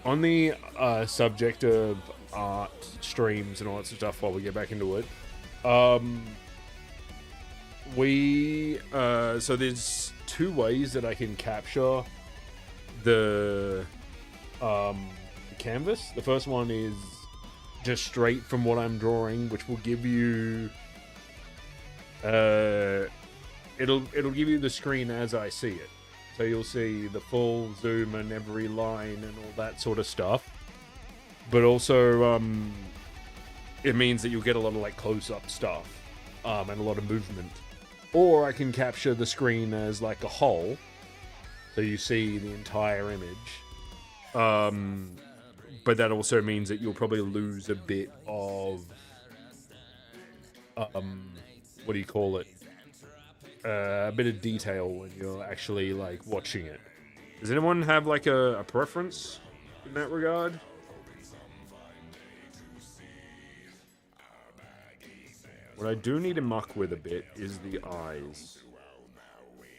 On the subject of art streams and all that sort of stuff, while we get back into it, um, so there's two ways that I can capture the canvas. The first one is just straight from what I'm drawing, which will give you it'll give you the screen as I see it. So you'll see the full zoom and every line and all that sort of stuff. But also it means that you'll get a lot of like close-up stuff and a lot of movement. Or I can capture the screen as like a whole, so you see the entire image. But that also means that you'll probably lose a bit of what do you call it? A bit of detail when you're actually like watching it. Does anyone have like a preference in that regard? What I do need to muck with a bit is the eyes.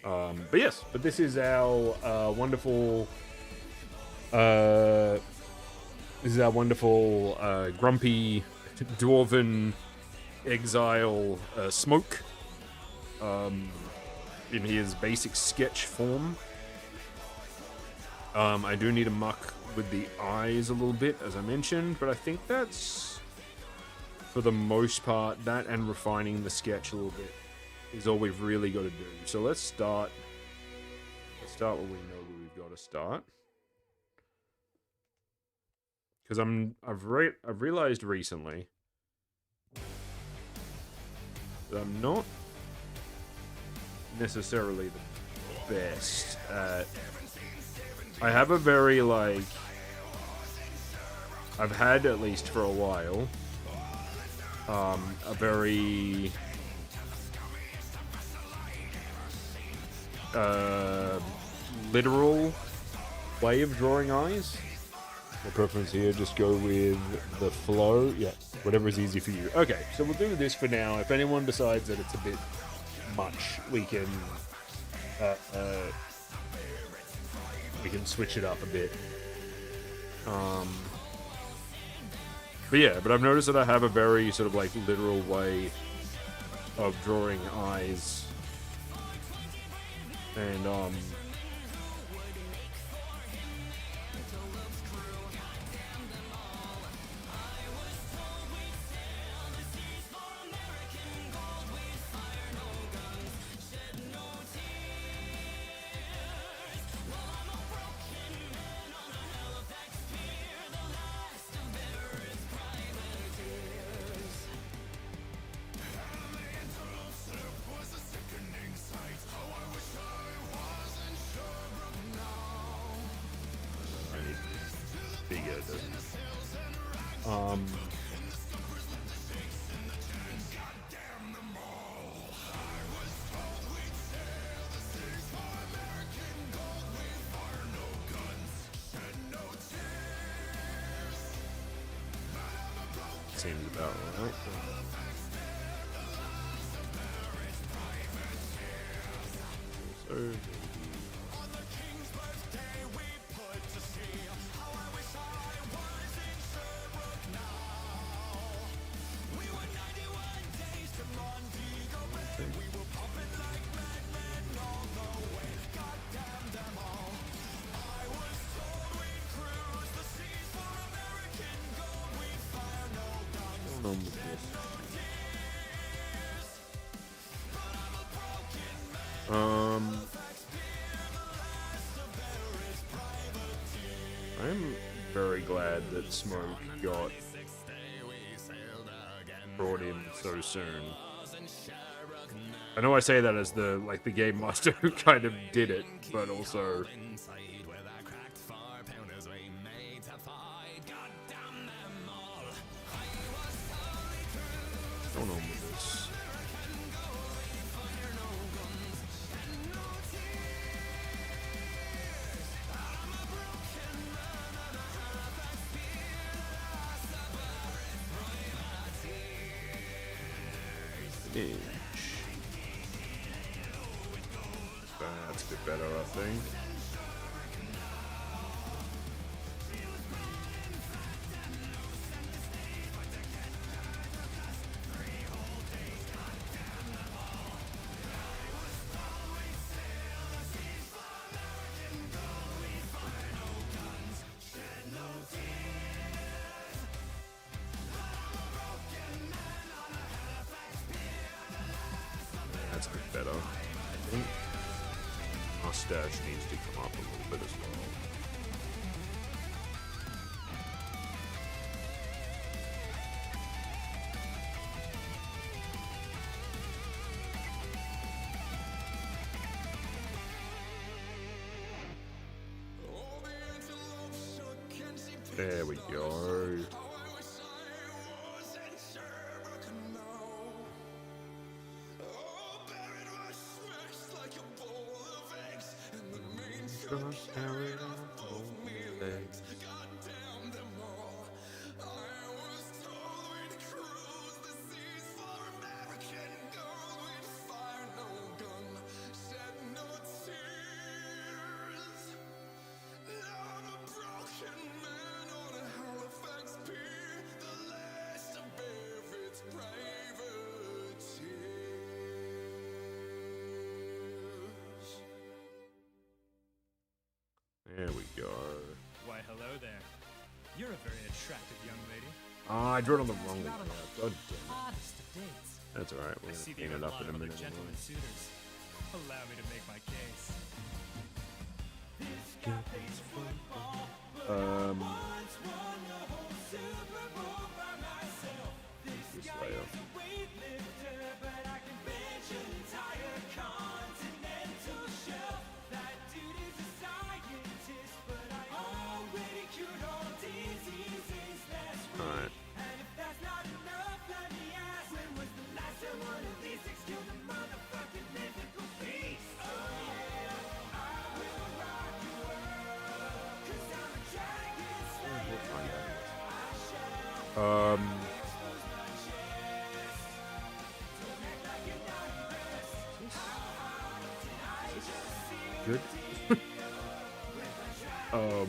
But this is our wonderful grumpy dwarven exile Smoke in his basic sketch form. I do need to muck with the eyes a little bit, as I mentioned, but I think that's, for the most part, that and refining the sketch a little bit is all we've really got to do. So let's start where we know where we've got to start. Because I've realized recently that I'm not necessarily the best at. I have a very like. I've had, at least for a while, a very literal way of drawing eyes. My preference here, just go with the flow. Yeah, whatever is easy for you. Okay, so we'll do this for now. If anyone decides that it's a bit much, we can switch it up a bit. But I've noticed that I have a very sort of like literal way of drawing eyes, and bigger, doesn't it? Seems about right. So. I'm very glad that Smoke got brought in so soon. I know I say that as the game master who kind of did it, but also what's going on with this? That's a bit better, I think. better. I think mustache needs to come up a little bit as well. There we go. There we go. Why, hello there. You're a very attractive young lady. Oh, I drew it on the wrong one. God damn it. Hottest of dates. That's alright, we're I gonna see clean that it you up have in a a lot of minute. other gentlemen suitors. Allow me to make my case. This layer. Alright. Good. Okay.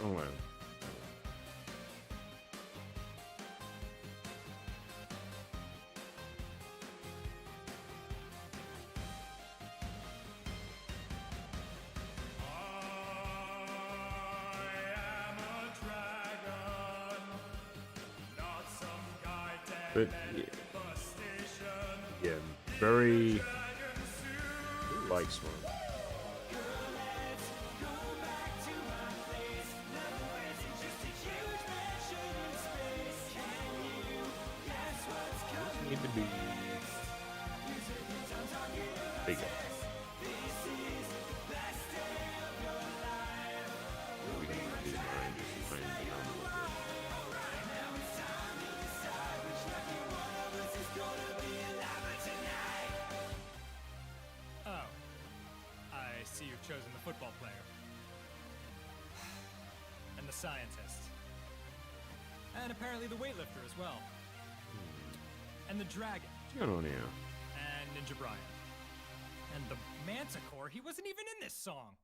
Oh, well. But yeah, very like smart. Need to be bigger. We can do mine just find it down a little bit. Oh. I see you've chosen the football player. And the scientist. And apparently the weightlifter as well. And the dragon. What's going on here? And Ninja Brian. And the Manticore, he wasn't even in this song.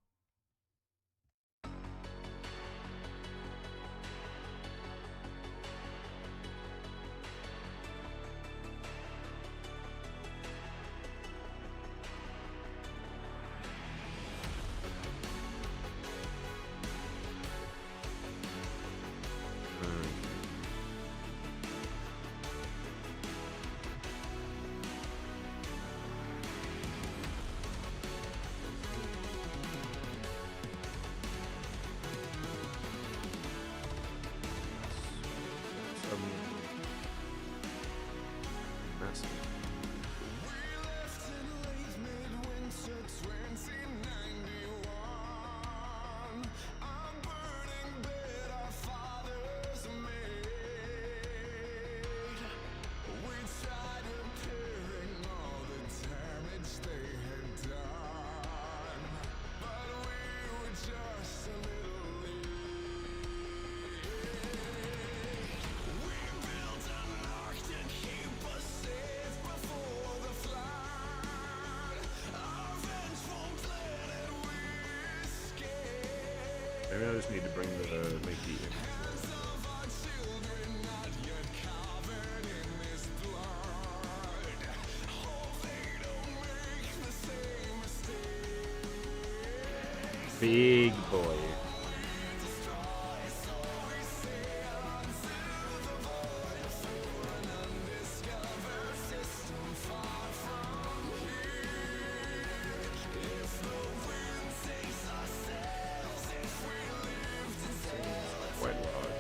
Maybe I just need to bring the Mickey in. Big boy. Quite large.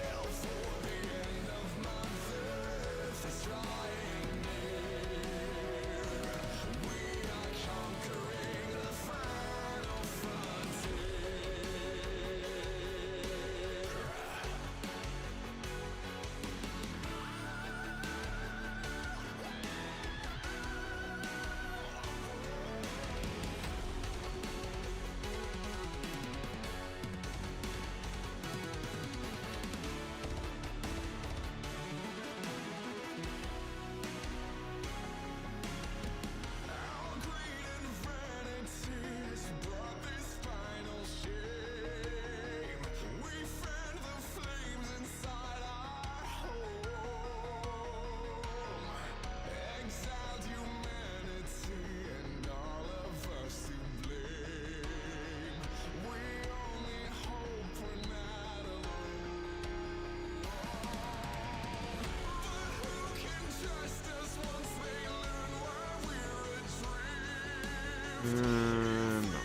No.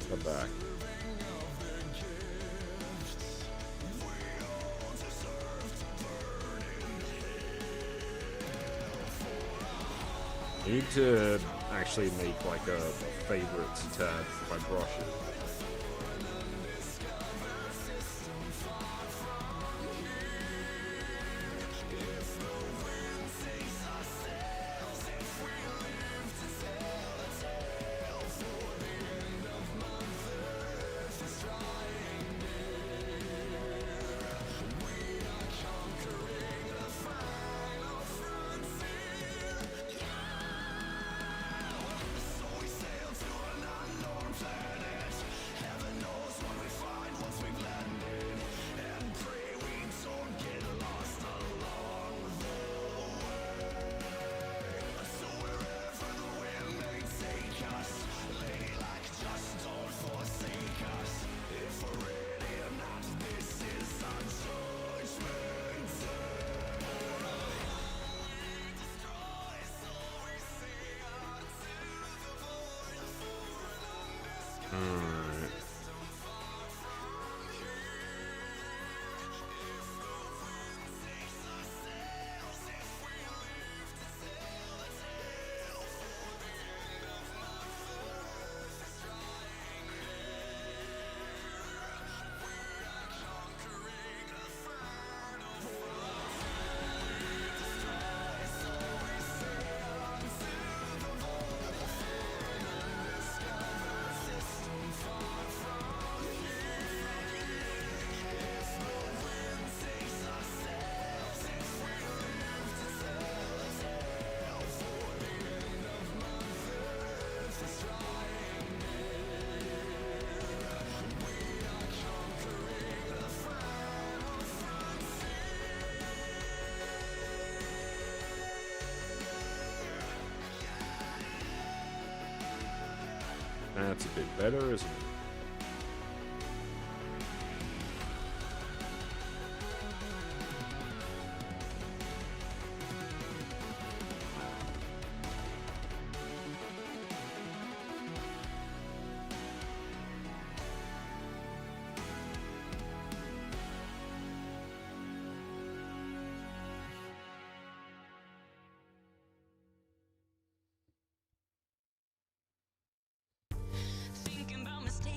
The back. I need to actually make like a favorites tab for my brushes. That's a bit better, isn't it? Thinking about mistakes.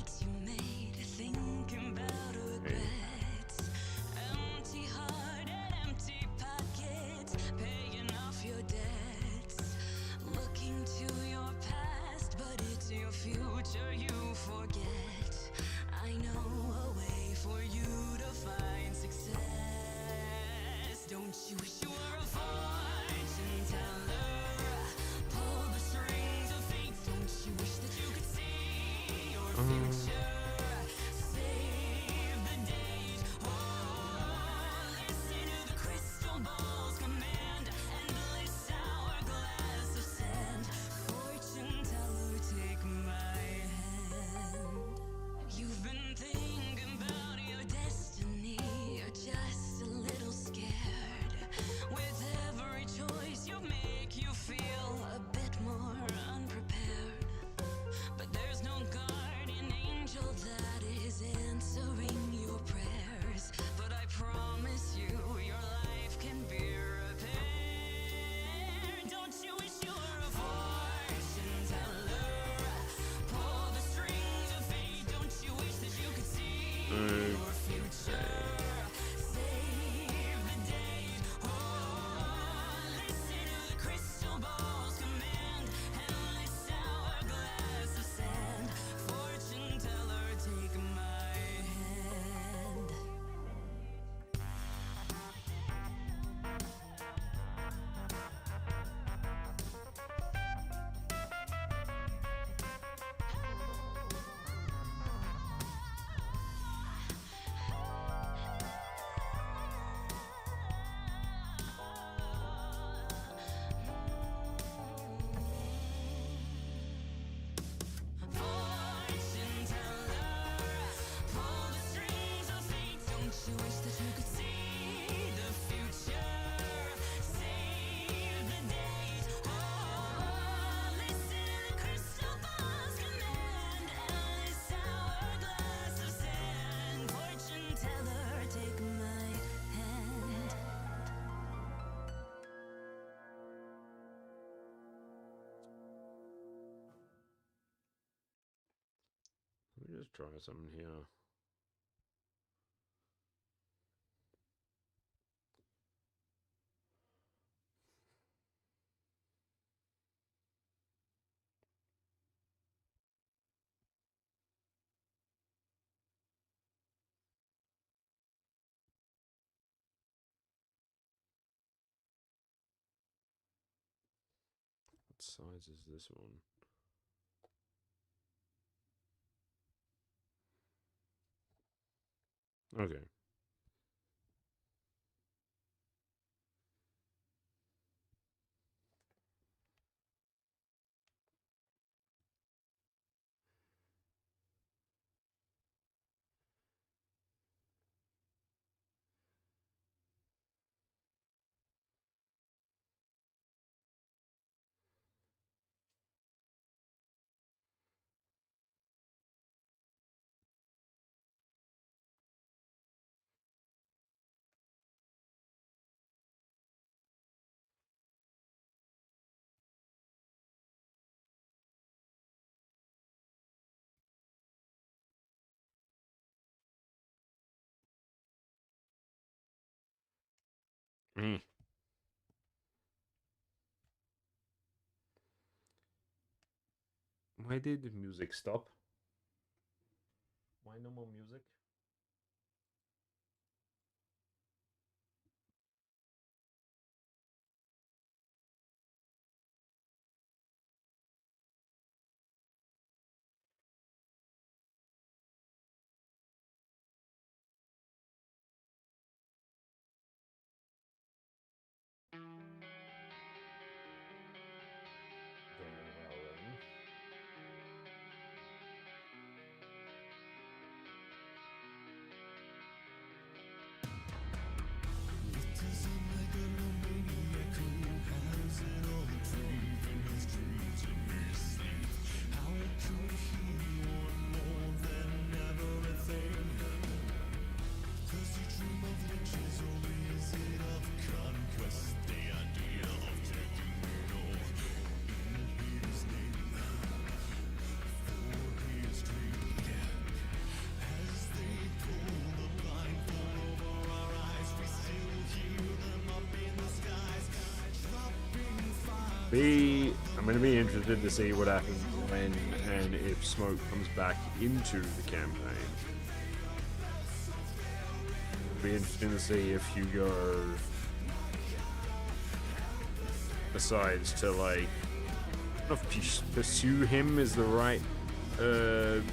Let's try something here. What size is this one? Okay. Mm. Why did the music stop? Why no more music? Very well then. I'm going to be interested to see what happens when and if Smoke comes back into the campaign. It'll be interesting to see if Hugo decides to, like, I don't know if pursue him is the right the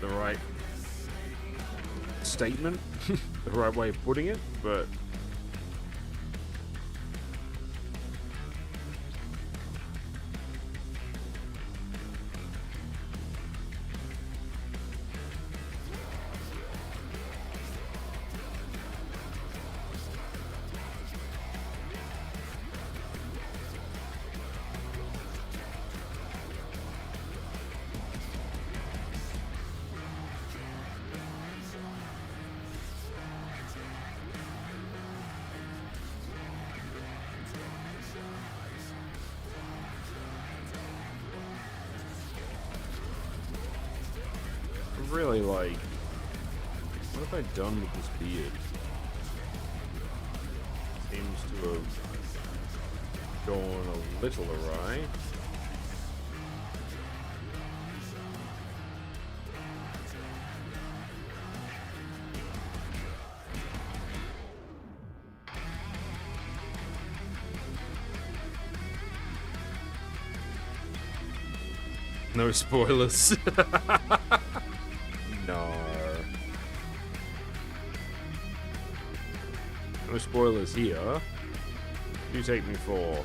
right statement, the right way of putting it, but really, like, what have I done with this beard? Seems to have gone a little awry. No spoilers. No spoilers here. You take me for.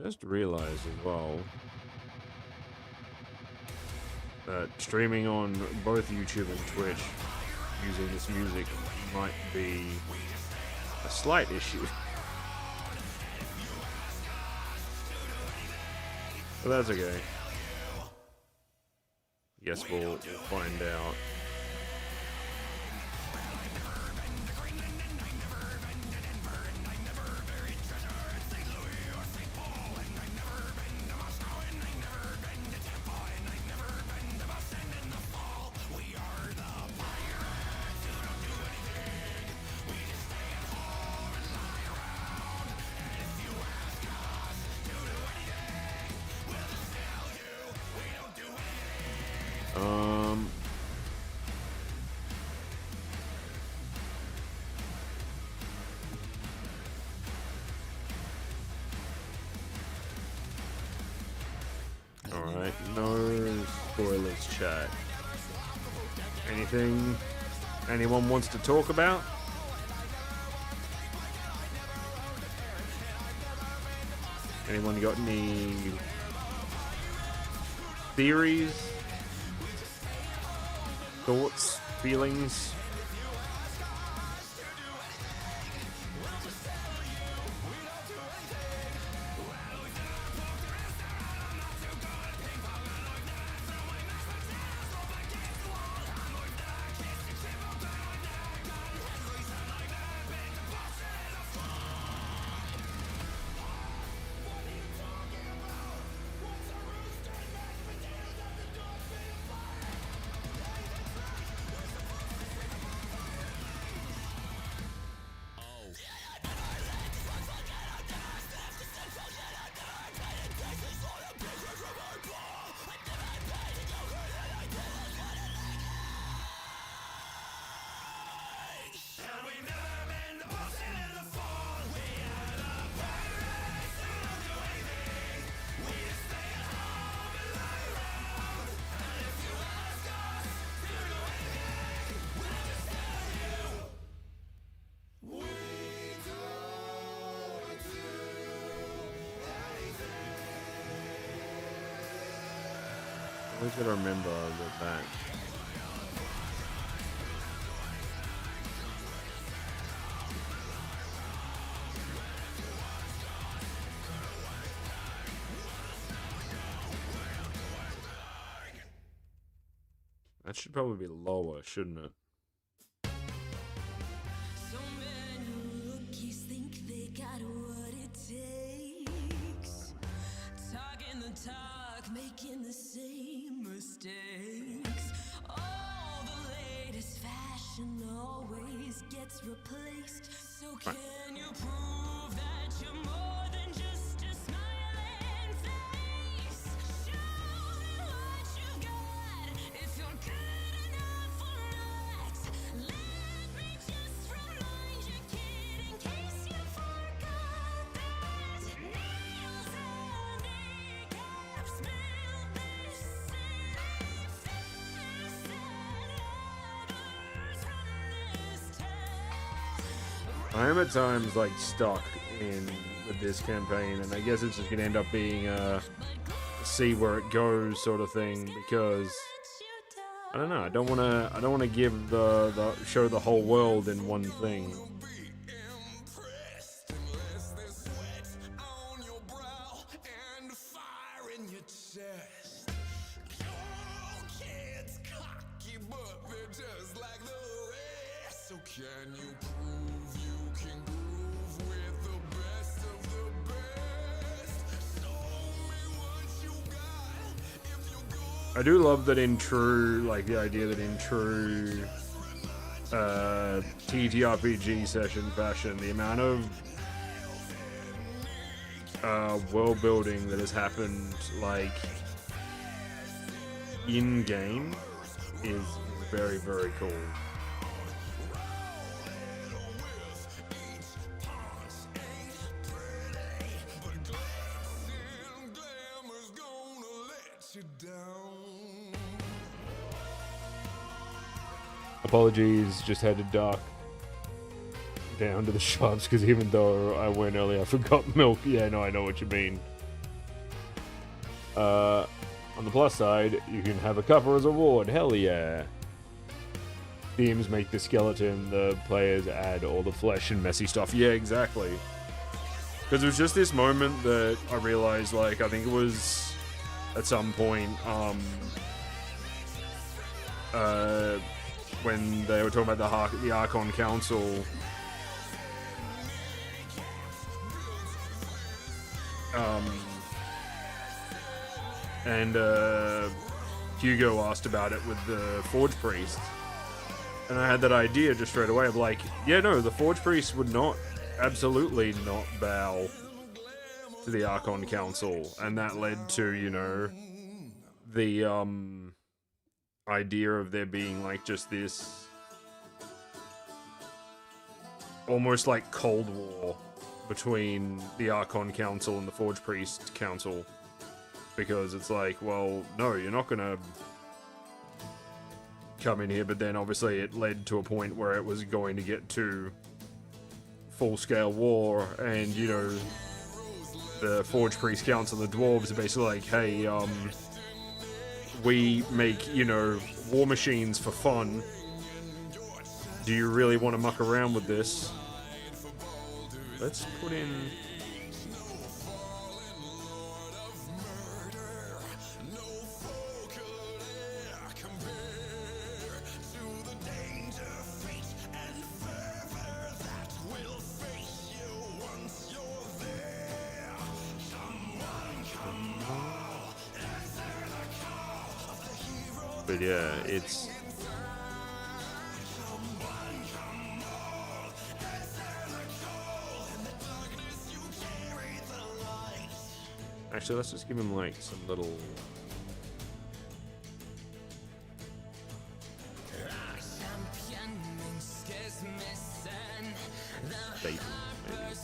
just realized as well that streaming on both YouTube and Twitch using this music might be a slight issue. But that's okay. Yes, we'll find out. Alright, no spoilers, chat. Anything anyone wants to talk about? Anyone got any theories? Thoughts? Feelings? Always gotta remember that. That should probably be lower, shouldn't it? So many rookies think they got what it takes. Talking the talk, making the same mistakes. All the latest fashion always gets replaced. So can you prove that you're more than just a smiling face? Show me what you got if you're good enough for not. Let me just remind you, kid, in case you forgot that nails and kneecaps build this city faster than others run this town. I am at times like stuck in with this campaign, and I guess it's just gonna end up being a see where it goes sort of thing, because I don't know. I don't wanna give the show the whole world in one thing. I do love that in true, like the idea that in true TTRPG session fashion, the amount of world building that has happened like in game is very, very cool. Apologies, just had to duck down to the shops because even though I went earlier, I forgot milk. Yeah, no, I know what you mean. On the plus side, you can have a cover as a reward. Hell yeah. Themes make the skeleton, the players add all the flesh and messy stuff. Yeah, exactly. Because it was just this moment that I realized, like, I think it was at some point, when they were talking about the Archon Council, and Hugo asked about it with the Forge Priest, and I had that idea just straight away of like, yeah, no, the Forge Priest would absolutely not bow to the Archon Council, and that led to, you know, the idea of there being like just this almost like Cold War between the Archon Council and the Forge Priest Council, because it's like, well, no, you're not gonna come in here. But then obviously it led to a point where it was going to get to full-scale war, and, you know, the Forge Priest Council, the dwarves, are basically like, hey, we make, you know, war machines for fun. Do you really want to muck around with this? Let's put in... But yeah, it's... Actually, let's just give him, like, some little... Statement, maybe.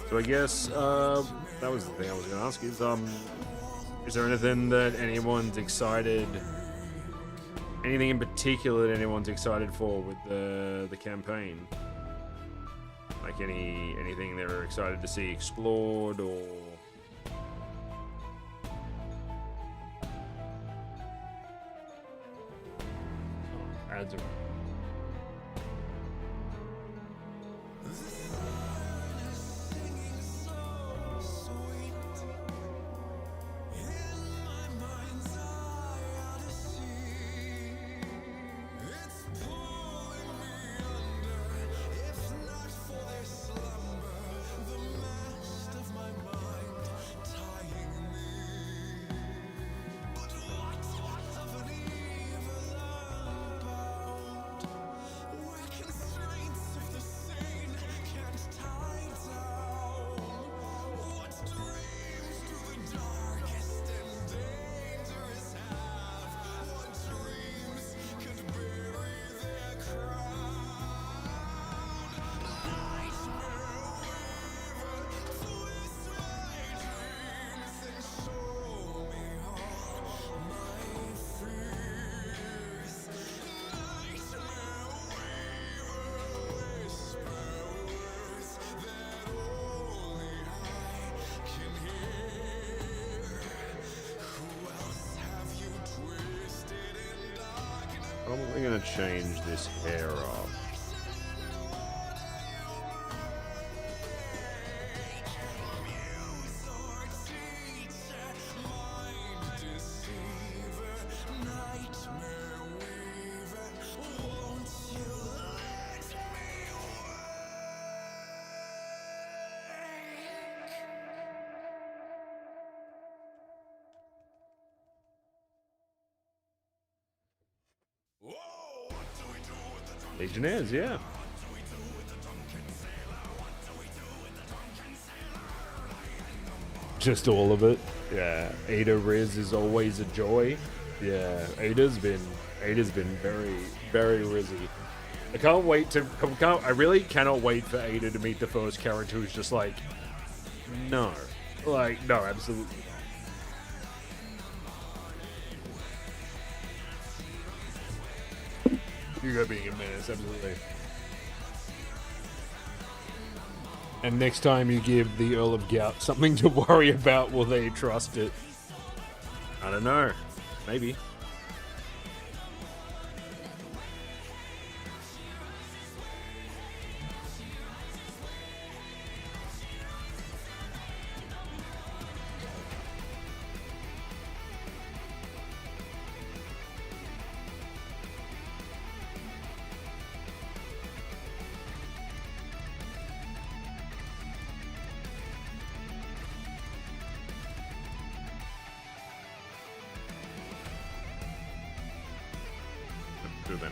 So I guess that was the thing I was going to ask is there anything that anyone's excited? Anything in particular that anyone's excited for with the campaign? Like anything they're excited to see explored or ads are probably gonna change this hair up. Legionnaires, yeah. Just all of it. Yeah. Ada Riz is always a joy. Yeah. Ada's been very, very rizzy. I really cannot wait for Ada to meet the first character who's just like, no. Like, no, absolutely not. Hugo being a menace, absolutely. And next time you give the Earl of Gout something to worry about, will they trust it? I don't know. Maybe. Then.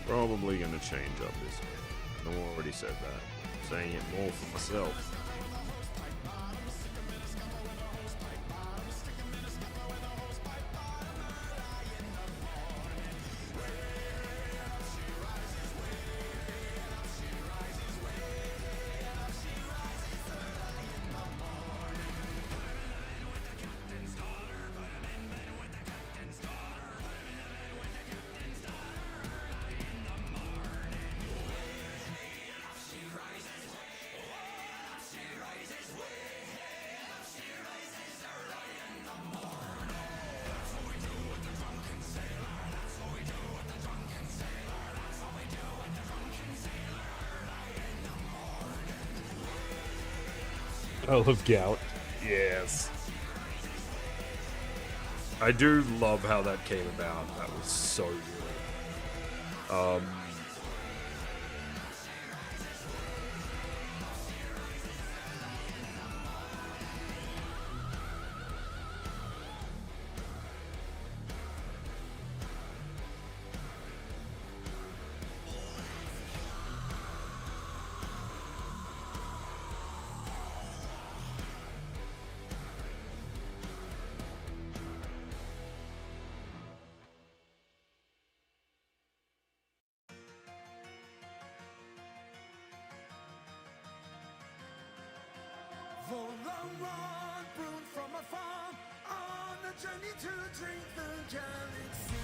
Probably gonna change up this one. I already said that. I'm saying it more for myself. Earl of Gout. Yes. I do love how that came about. That was so good. long road brewed from afar on a journey to drink the galaxy.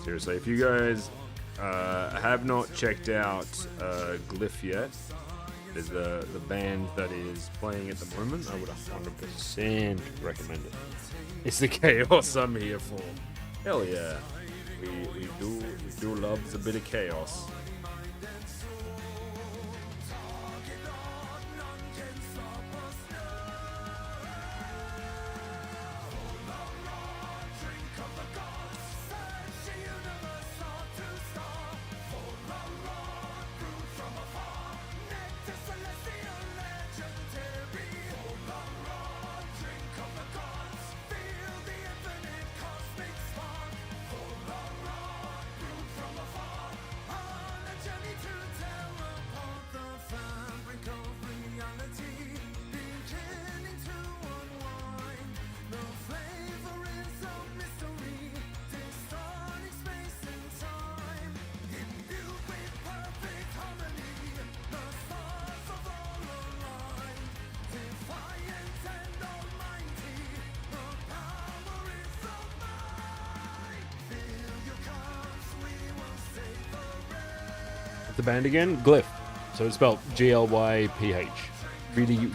Seriously, if you guys have not checked out Glyph yet, there's the band that is playing at the moment, I would 100% recommend it. It's the chaos I'm here for. Hell yeah. We do love a bit of chaos. The band again, Glyph. So it's spelled Glyph. Really good.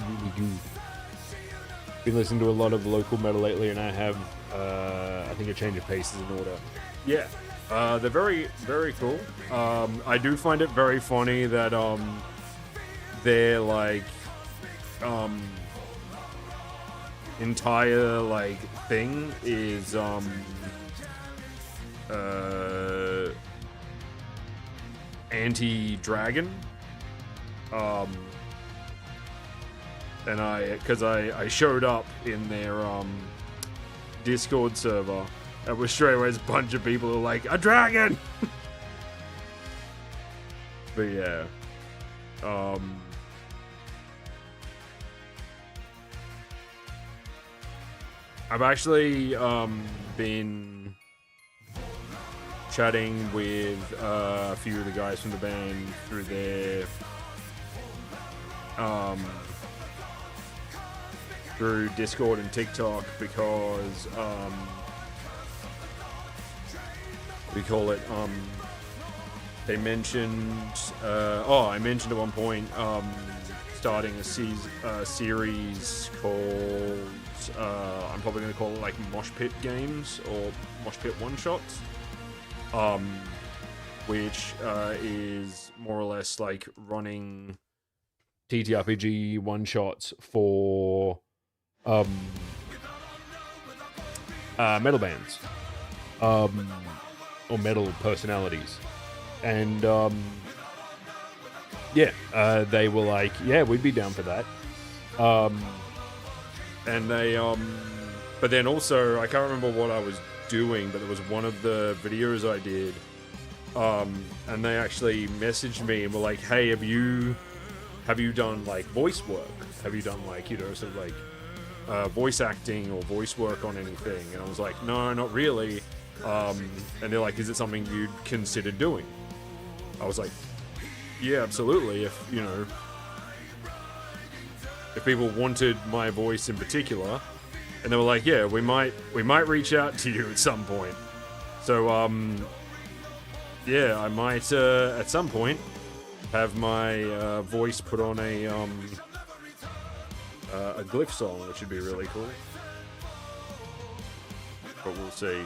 Been listening to a lot of local metal lately, and I have, I think, a change of pace is in order. Yeah, they're very, very cool. I do find it very funny that their like entire like thing is anti-dragon, and I showed up in their Discord server, and was straight away a bunch of people who are like, a dragon. But yeah, I've actually been chatting with a few of the guys from the band through their through Discord and TikTok, because we call it they mentioned I mentioned at one point starting a series called I'm probably going to call it like Mosh Pit Games or Mosh Pit One Shots, which is more or less like running TTRPG one shots for metal bands or metal personalities, and they were like, yeah, we'd be down for that, and they but then also I can't remember what I was doing, but there was one of the videos I did, and they actually messaged me and were like, hey, have you done like voice work? Have you done like, you know, sort of like voice acting or voice work on anything? And I was like, no, not really. And they're like, is it something you'd consider doing? I was like, yeah, absolutely. If, you know, if people wanted my voice in particular, and they were like, yeah, we might reach out to you at some point. So, yeah, I might, at some point, have my voice put on a Glyph song, which would be really cool. But we'll see.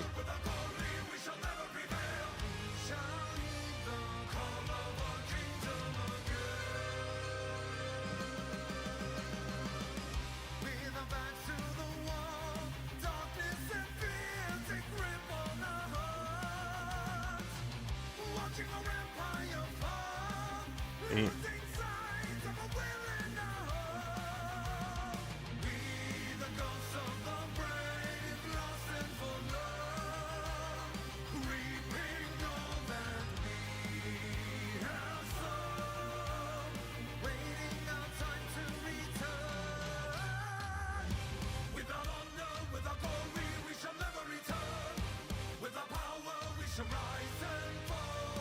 shall rise and fall.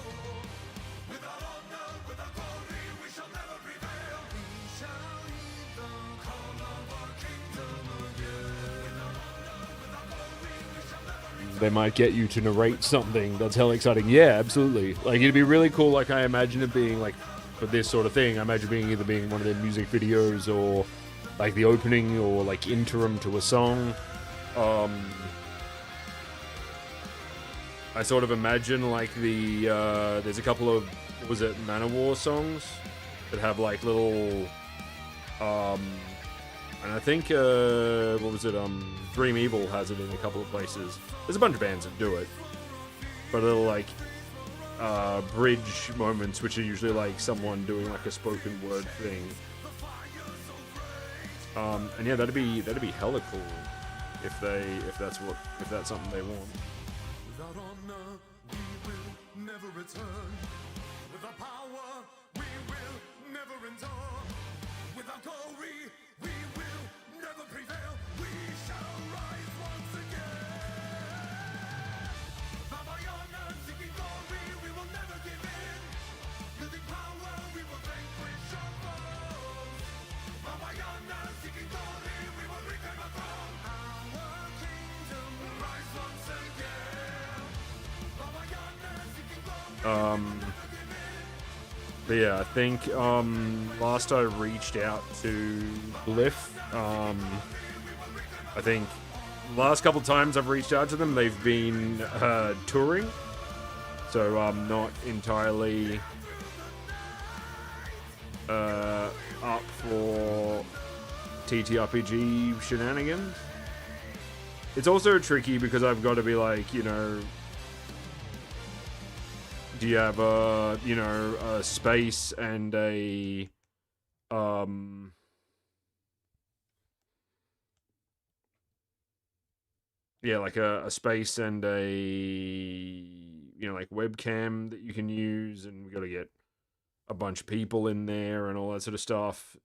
Without honor, without glory, we shall never prevail. We shall heed the call of our kingdom again. Without honor, without glory, we shall never return. They might get you to narrate something that's hell exciting. Yeah, absolutely. Like, it'd be really cool. Like, I imagine it being like, for this sort of thing, I imagine being either being one of their music videos or like the opening or like interim to a song. I sort of imagine like there's a couple of, what was it, Manowar songs that have like little and I think what was it, Dream Evil has it in a couple of places. There's a bunch of bands that do it, but little like bridge moments, which are usually like someone doing like a spoken word thing. And yeah, that'd be hella cool if that's something they want. Without honor, we will never return. Without power, we will never endure. Without glory, we will never prevail. We shall rise once again. By honor, seeking glory, we will never give in. Using power, we will vanquish our foes. By honor, seeking glory, we will reclaim our throne. Our kingdom will rise once again. By honor, seeking glory. But yeah, I think last I reached out to Glyph, I think last couple times I've reached out to them, they've been touring, so I'm not entirely up for TTRPG shenanigans. It's also tricky because I've got to be like, you know, do you have a space and a yeah, like a space and a, you know, like webcam that you can use, and we got to get a bunch of people in there and all that sort of stuff.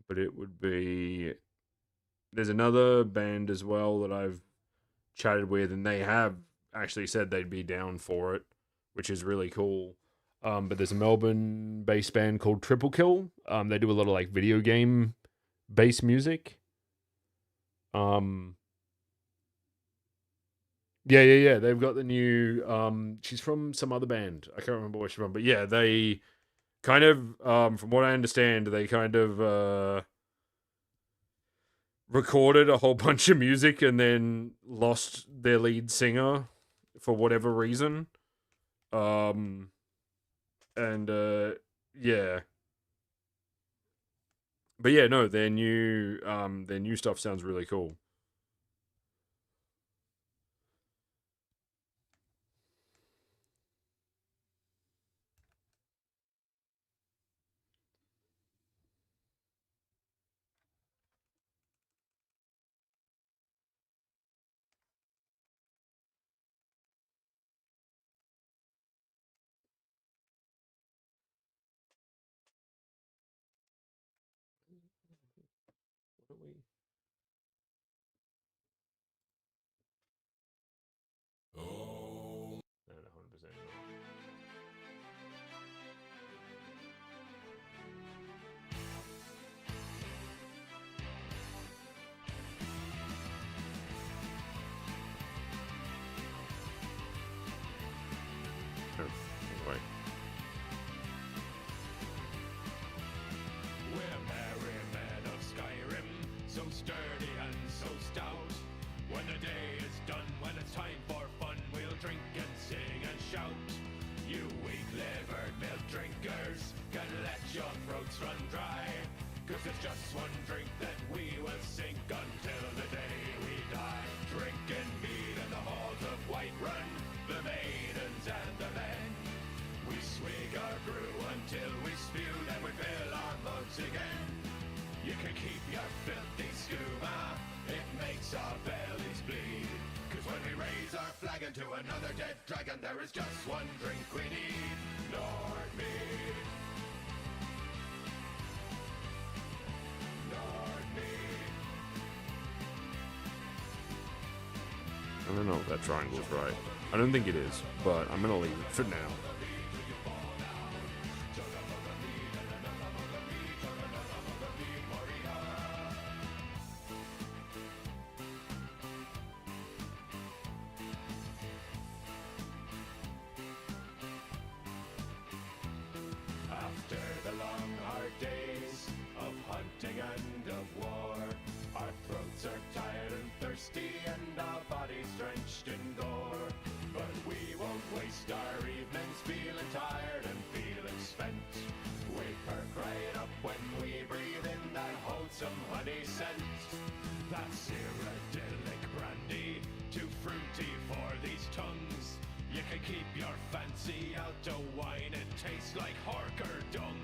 But it would be, there's another band as well that I've chatted with, and they have actually said they'd be down for it, which is really cool. But there's a Melbourne-based band called Triple Kill. They do a lot of like video game based music. Yeah. They've got the new. She's from some other band. I can't remember where she's from, but yeah, they kind of. From what I understand, they kind of recorded a whole bunch of music and then lost their lead singer for whatever reason. Um, and yeah, but yeah, no, their new stuff sounds really cool. What are we? your throats run dry. Cause it's just one drink that we will sink until the day we die. Drinking mead in the halls of Whiterun, the maidens and the men. We swig our brew until we spew, then we fill our mugs again. You can keep your filthy scuba, it makes our bellies bleed. Cause when we raise our flagon to another dead dragon, there is just one drink we need, Lord Mead. Lord Mead. I don't know if that triangle's right. I don't think it is, but I'm gonna leave it for now. After the long hard days of hunting and of war, our throats are tired and thirsty and our bodies drenched in gore. But we won't waste our evenings feeling tired and feeling spent. We perk right up when we breathe in that wholesome honey scent. That's iridyllic brandy, too fruity for these tongues. You can keep your fancy out to wine, it tastes like Harker dung.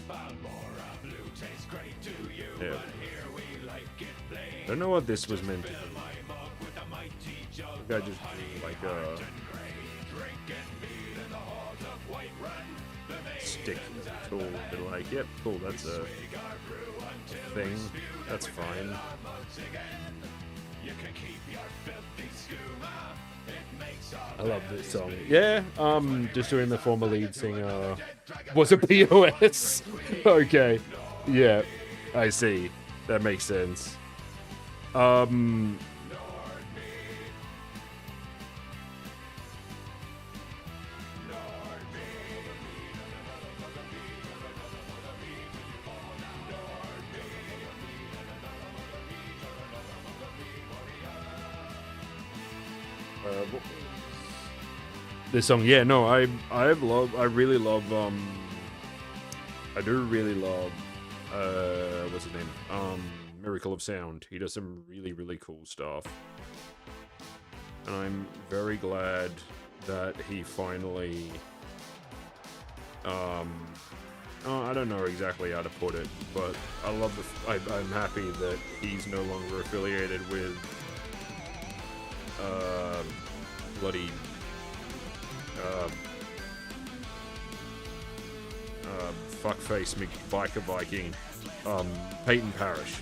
Balmora Blue tastes great to you, Yeah. but here we like it plain. Don't know what this was meant to Fill be. my mug with a mighty jug I think I of just honey, do like heart and grey. Drinking mead in the halls of Whiterun, the stick maidens and tool. the They're men. like, yep, cool, that's a Swig our brew until thing. we spew, then That's we fill fine. our mugs again. You can keep your filthy skooma, it makes our I love this bellies song. bleed. Yeah, just doing the former lead singer was a POS. Okay. Yeah, I see. That makes sense. This song, yeah, no, I really love, I do really love, what's his name? Miracle of Sound. He does some really, really cool stuff. And I'm very glad that he finally, I don't know exactly how to put it, but I love I'm happy that he's no longer affiliated with, bloody, fuckface biker Viking, Peyton Parrish.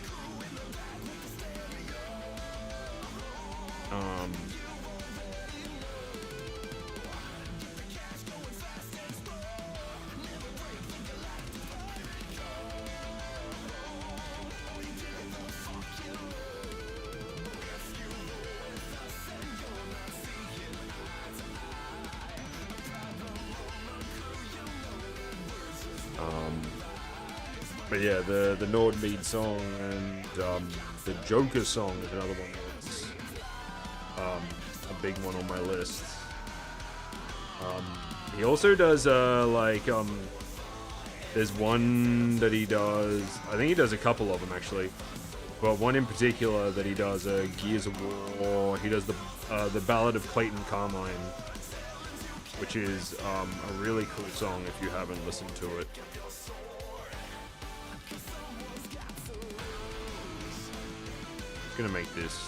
But yeah, the Nordmead song and the Joker song is another one that's a big one on my list. He also does there's one that he does. I think he does a couple of them actually, but one in particular that he does, Gears of War. He does the Ballad of Clayton Carmine, which is a really cool song if you haven't listened to it. Gonna make this.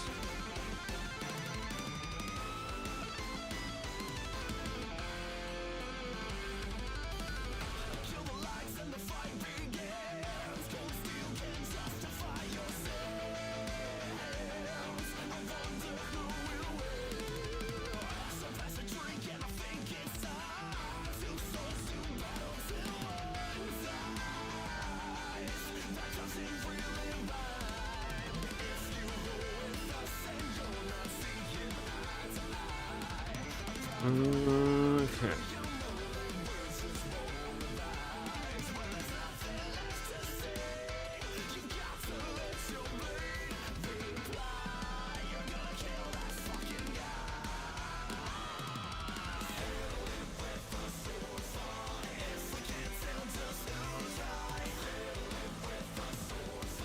Okay.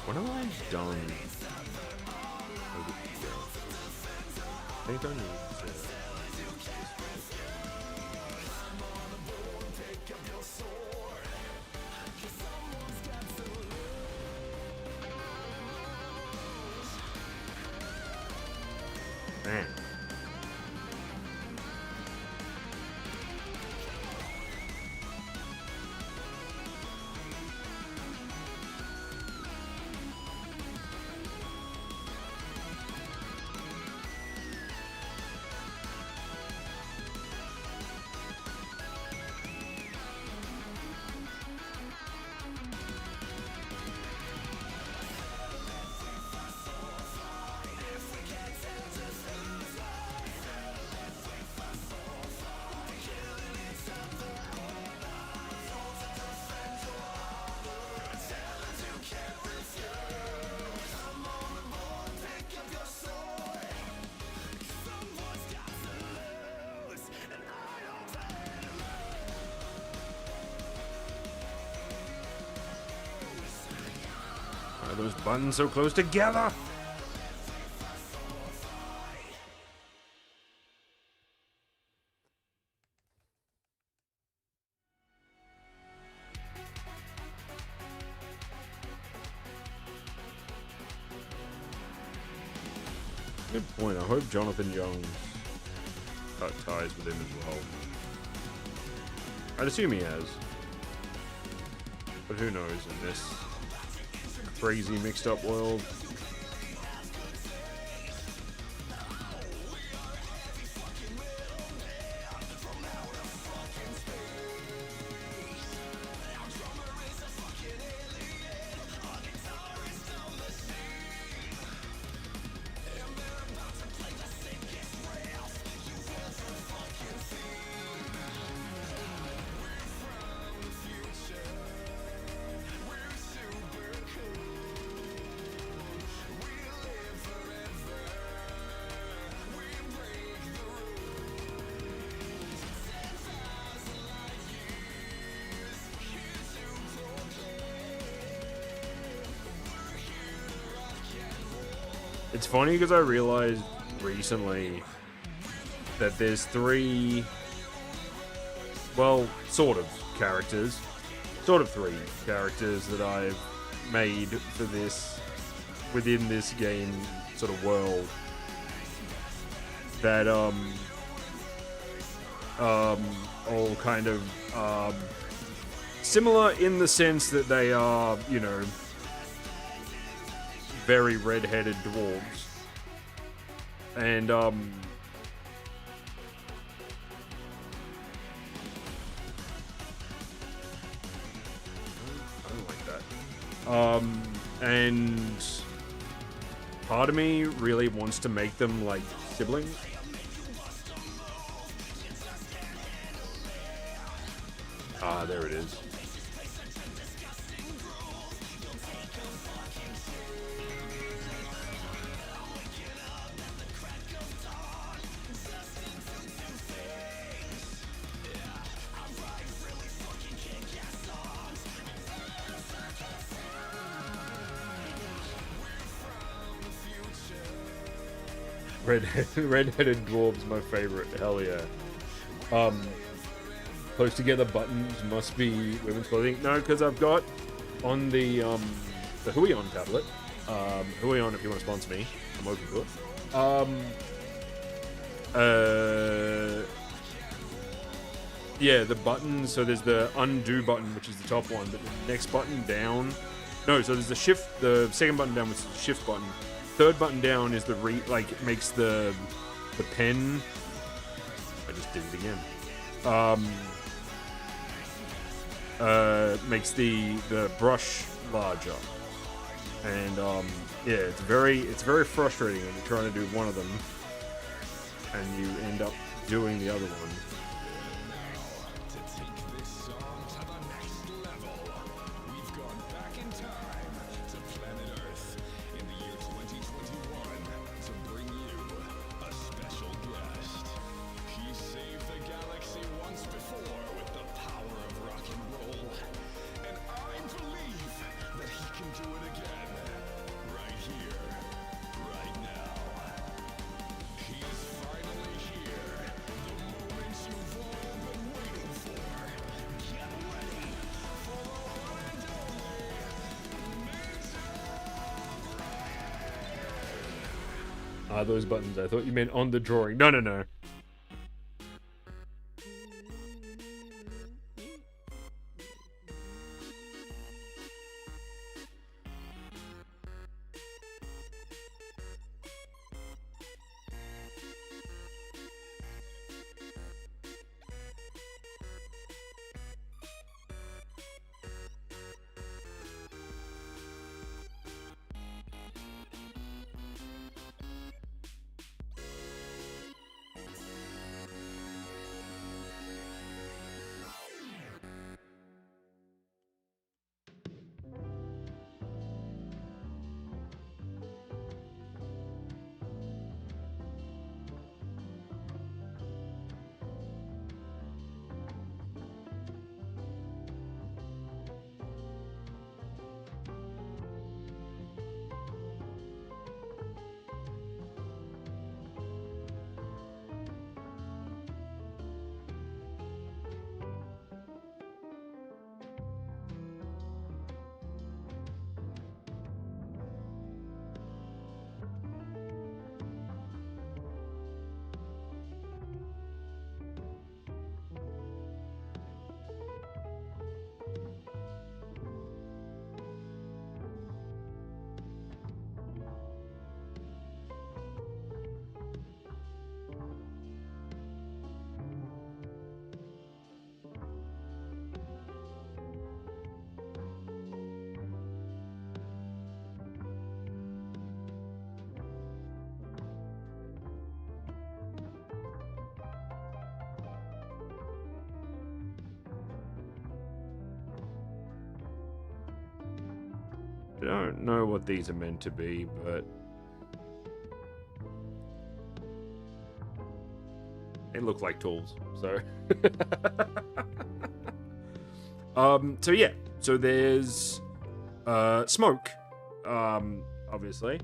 When am I done? Over here? I think I need to... Man. Are those buttons so close together? Good point. I hope Jonathan Young cut ties with him as well. I'd assume he has. But who knows in this crazy mixed up world. It's funny because I realized recently that there's three, well, sort of three characters that I've made for this, within this game sort of world that, all kind of, similar in the sense that they are, you know, very red-headed dwarves. And, I don't like that. And part of me really wants to make them, like, siblings. Ah, there it is. Red-headed dwarves, my favorite. Hell yeah. Close together buttons must be women's clothing. No, because I've got on the Huion tablet. Huion, if you want to sponsor me, I'm open to it. Yeah, the buttons. So there's the undo button, which is the top one, but the next button down. No, so there's the shift. The second button down was the shift button. Third button down is the makes the pen. I just did it again. Makes the brush larger, and yeah, it's very frustrating when you're trying to do one of them, and you end up doing the other one. Ah, those buttons. I thought you meant on the drawing. No, no, no. I don't know what these are meant to be, but they look like tools, so so yeah, so there's smoke, obviously,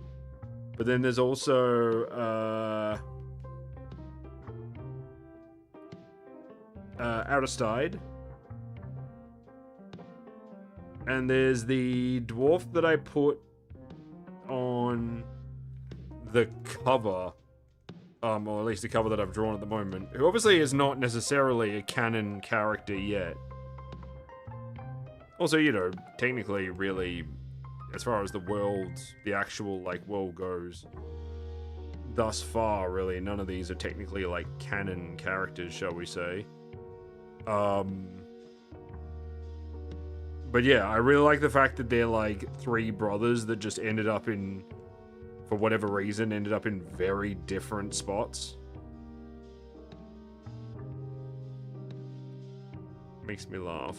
but then there's also Aristide. And there's the dwarf that I put on the cover, or at least the cover that I've drawn at the moment, who obviously is not necessarily a canon character yet. Also, you know, technically, really, as far as the world, the actual, like, world goes, thus far, really, none of these are technically, like, canon characters, shall we say. But yeah, I really like the fact that they're like three brothers that just ended up in, for whatever reason, ended up in very different spots. Makes me laugh.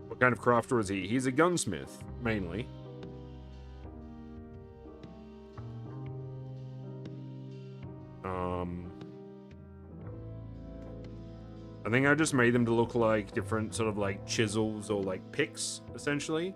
What kind of crafter is he? He's a gunsmith, mainly. I think I just made them to look like different sort of like chisels or like picks, essentially.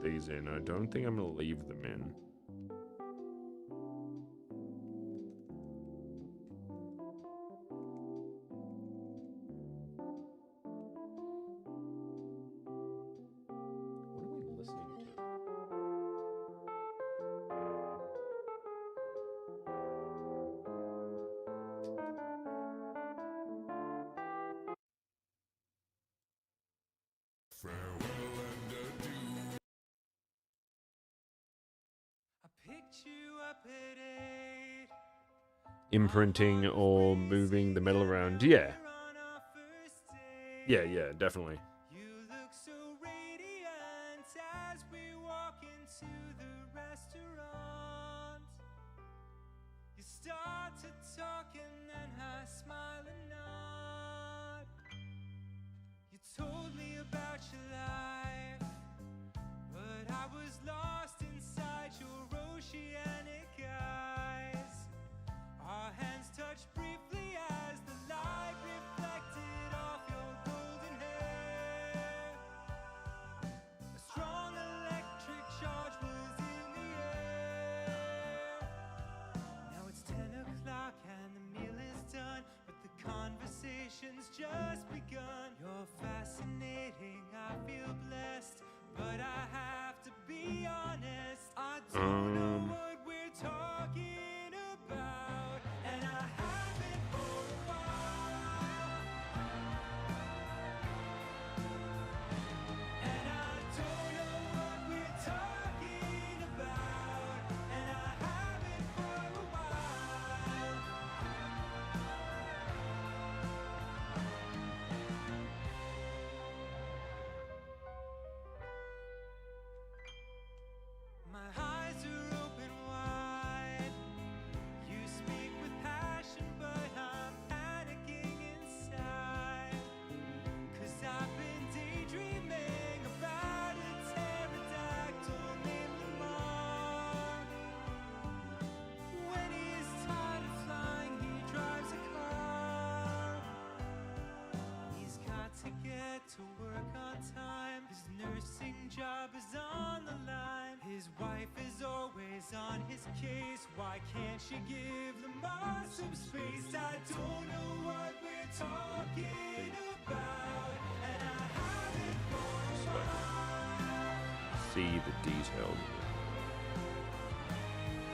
These in. I don't think I'm gonna leave them in. What are we listening to? Imprinting or moving the metal around. Yeah. Yeah, definitely. You look so radiant as we walk into the restaurant. You start to talk and then I smile and nod. You told me about your life, but I was lost inside your oceanic eyes. Our hands touched briefly as the light reflected off your golden hair. A strong electric charge was in the air. Now it's 10 o'clock and the meal is done, but the conversation's just begun. You're fascinating, I feel blessed, but I have to be honest. I don't know what we're talking about, and I haven't for a while. And I don't know what we're talking about, and I haven't for a while. My eyes are open wide. You speak with passion, but I'm panicking inside. 'Cause I've been daydreaming about a pterodactyl named Lamar. When he is tired of flying, he drives a car. He's got to get to work on time. His nursing job is on the line. His wife is always on his case. Why can't she give Lamar some space? I don't know what we're talking about, and I haven't for a while. See the details of it.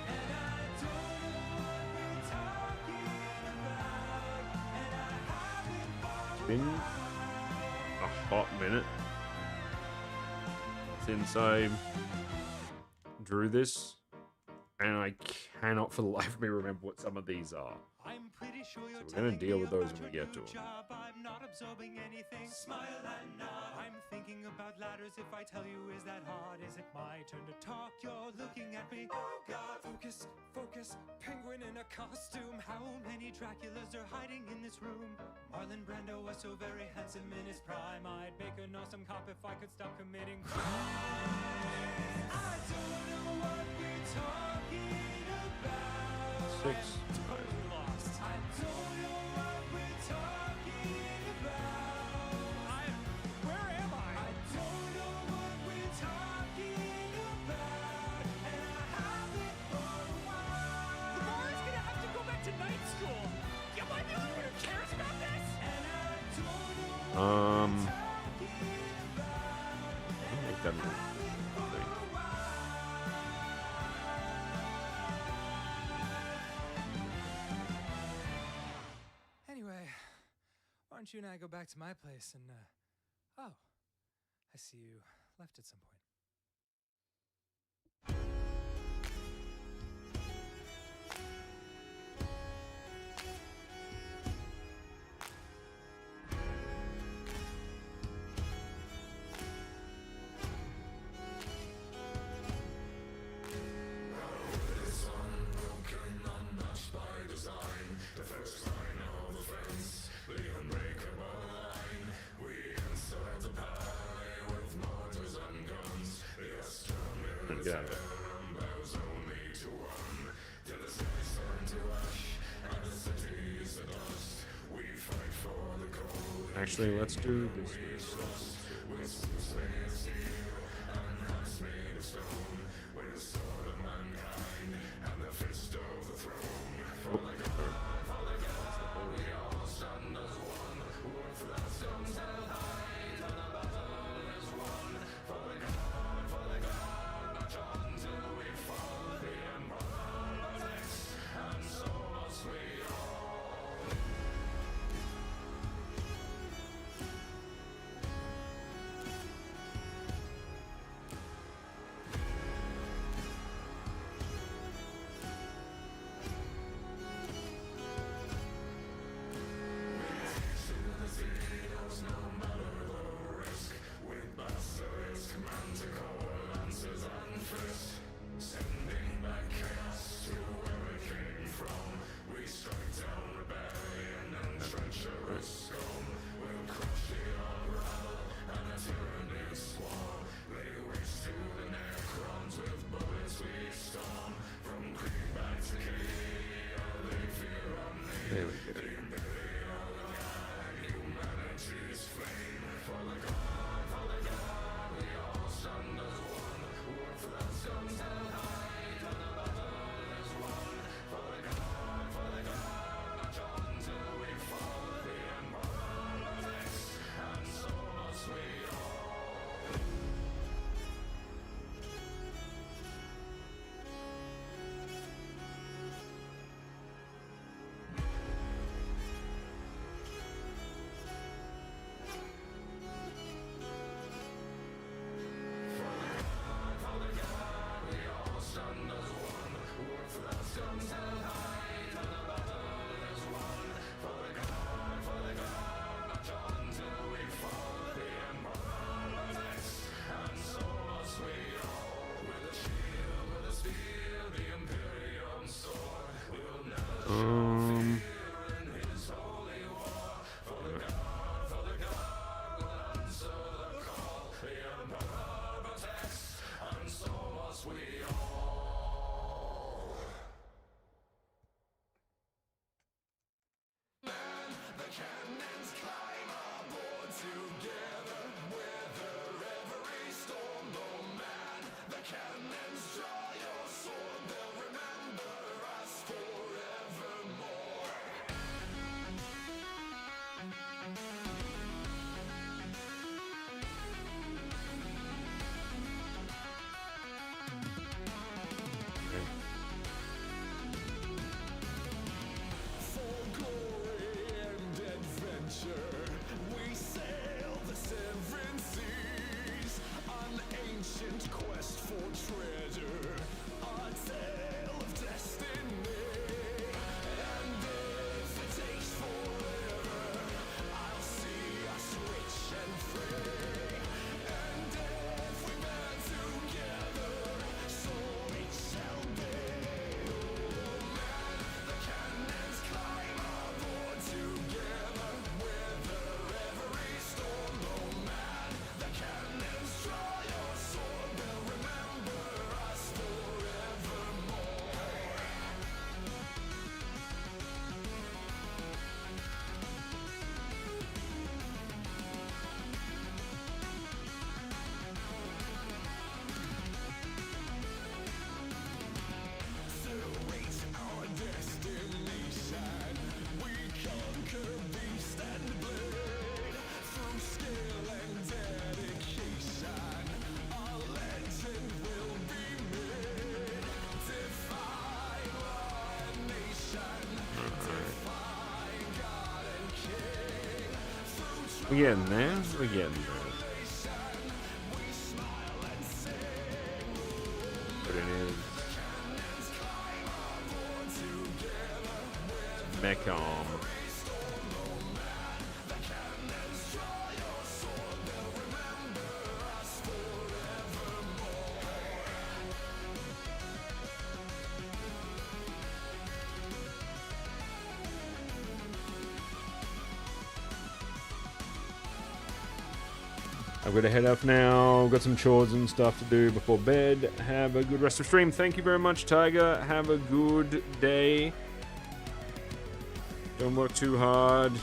And I don't know what we're talking about, and I haven't for a Been a hot minute since I drew this, and I cannot for the life of me remember what some of these are. I'm pretty sure you're So we're gonna telling deal me with those about when we your get to new 'em. job. I'm not absorbing anything. Smile and nod. I'm thinking about ladders. If I tell you, is that hard? Is it my turn to talk? You're looking at me. Oh God, focus, focus. Penguin in a costume. How many Draculas are hiding in this room? Marlon Brando was so very handsome in his prime. I'd make an awesome cop if I could stop committing crime. I don't know what we're talking about. 6. Totally lost. I don't know what we're talking about. Where am I? I don't know what we're talking about, and I haven't for a while. Lamar's gonna have to go back to night school. Am I the only one who cares about this? And I don't know what we're talking about, I'll make that a little thing. Anyway, why don't you and I go back to my place and, oh, I see you left at some point. Get out of it. Actually, let's do this. There we go. We're getting there. We're getting there. But it is Mecham. I've got to head off now. Got some chores and stuff to do before bed. Have a good rest of stream. Thank you very much, Tiger. Have a good day. Don't work too hard.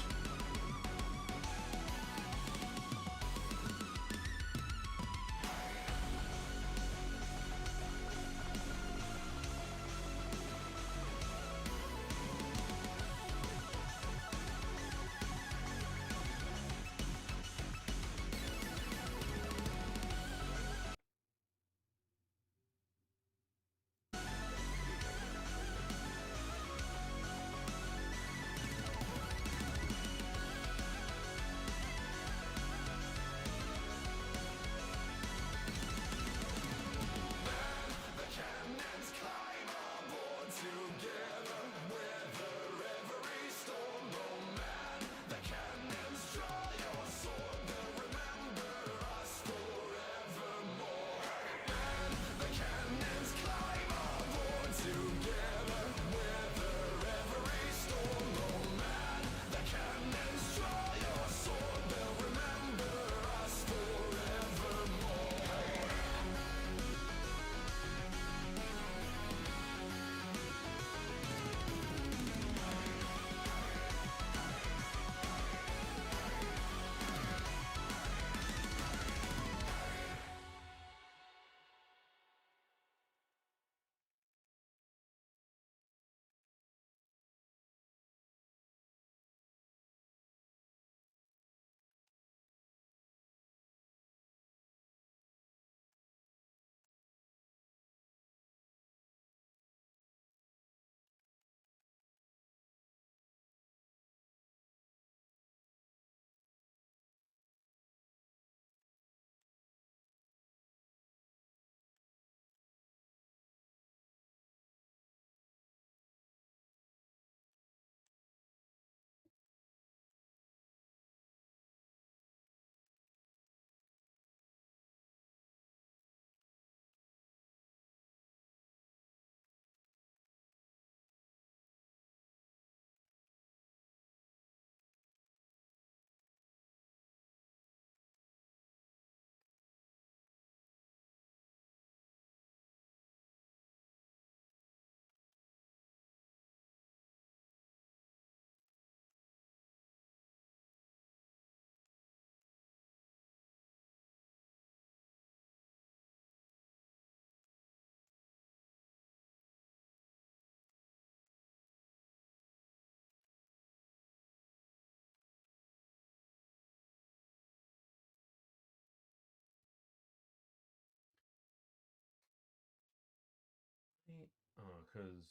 Oh, because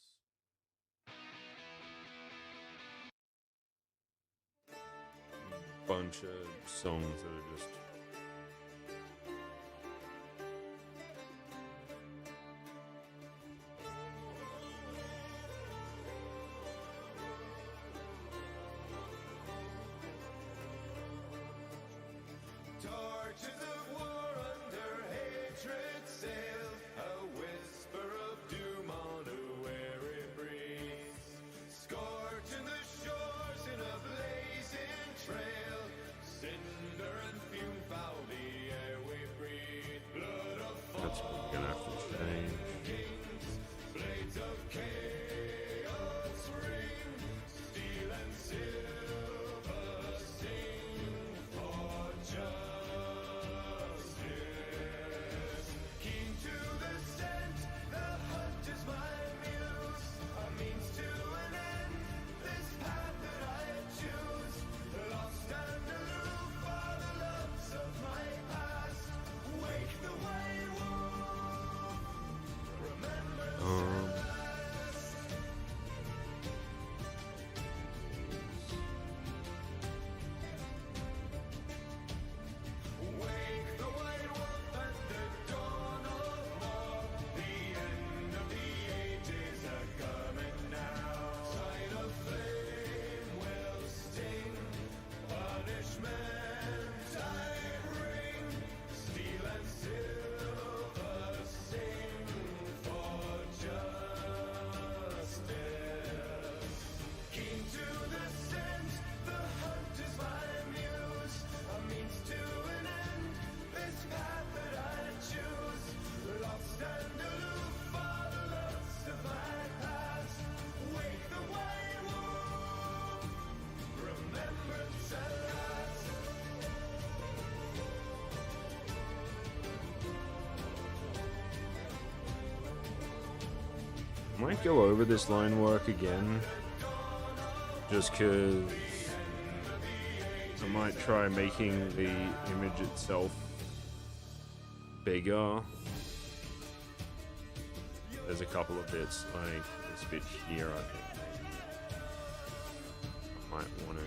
bunch of songs that are just. Torches of war under hatred sail, a whisper of doom on a weary breeze. Scorching the shores in a blazing trail, cinder and fume foul the air we breathe. Blood of That's what we're gonna have to change. kings, blades of chaos ring, steel and silver sing for justice. Keen to the scent, the hunt is my muse, a means to an end, this path that I choose. Lost and aloof are the loves of my past. Wake the white wolf, remember Wake the white wolf at the dawn of war. The end of the ages are coming now. Sight of flame will sting. Punishment I bring. Steel and silver sing for justice. Keen to the scent, the hunt is my muse, a means to an end, this path that I choose. Lost and aloof are the loves of my past. Wake the white wolf, remembrance at last. Might go over this line work again, just because I might try making the image itself bigger. There's a couple of bits, like this bit here, I think I might want to.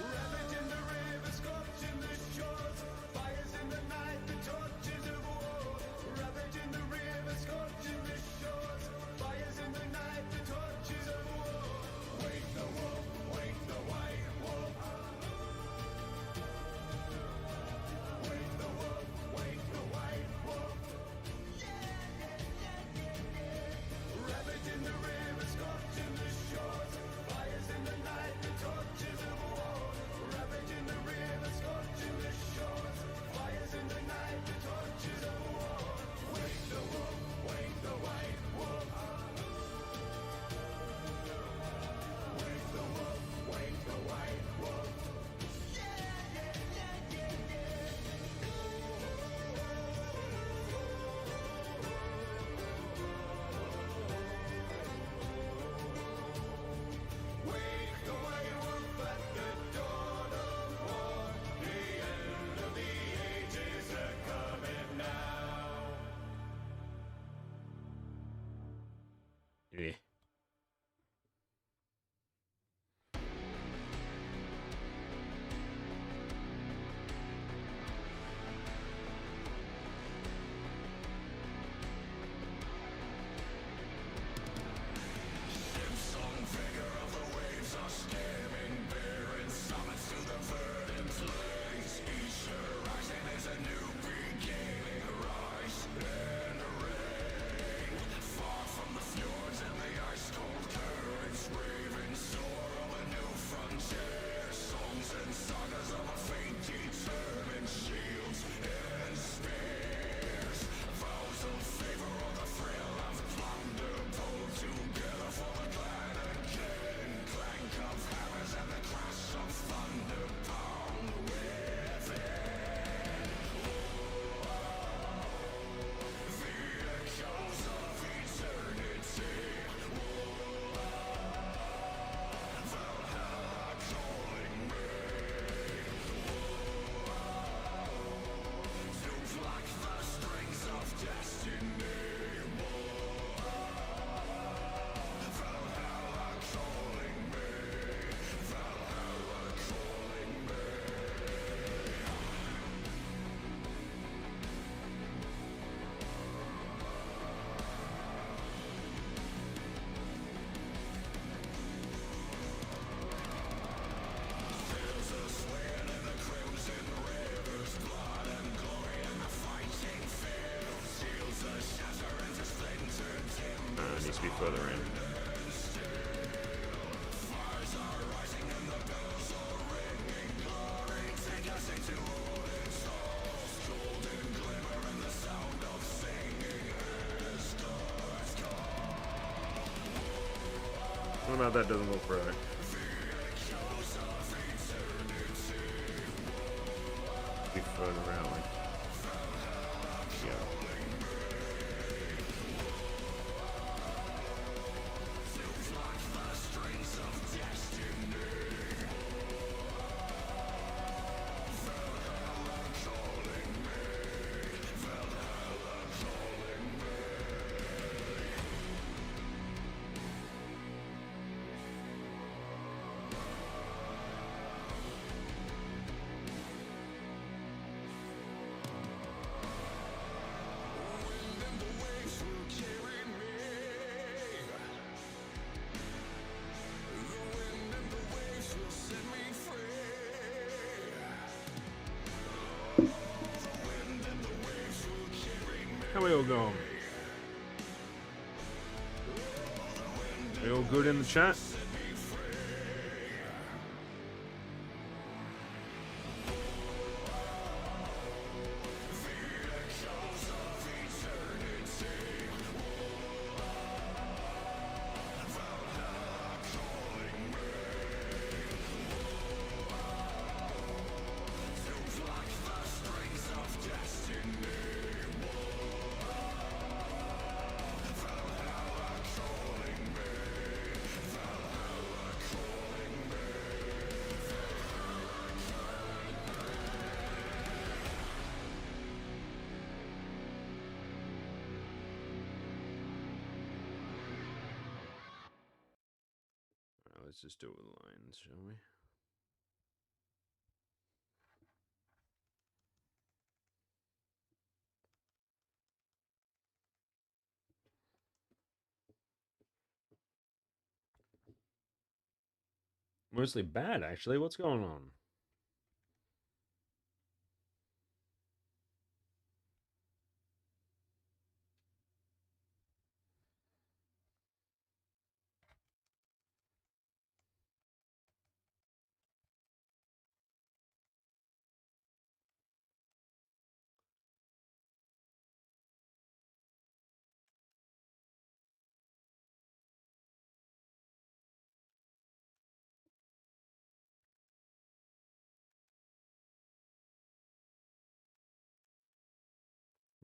Ravaging the river, scorching the shores, fires in the night, the torches of war. Ravaging the river, scorching the shores, fires in the night, the torches of war. Wake the wolf, wake the white wolf. Wake the wolf, wake the white wolf. Ravaging the river, scorching the shores. just be further in. What about that doesn't look right? Be further out, like, yeah. How we all going? We all good in the chat? Let's just do it with lines, shall we? Mostly bad, actually. What's going on?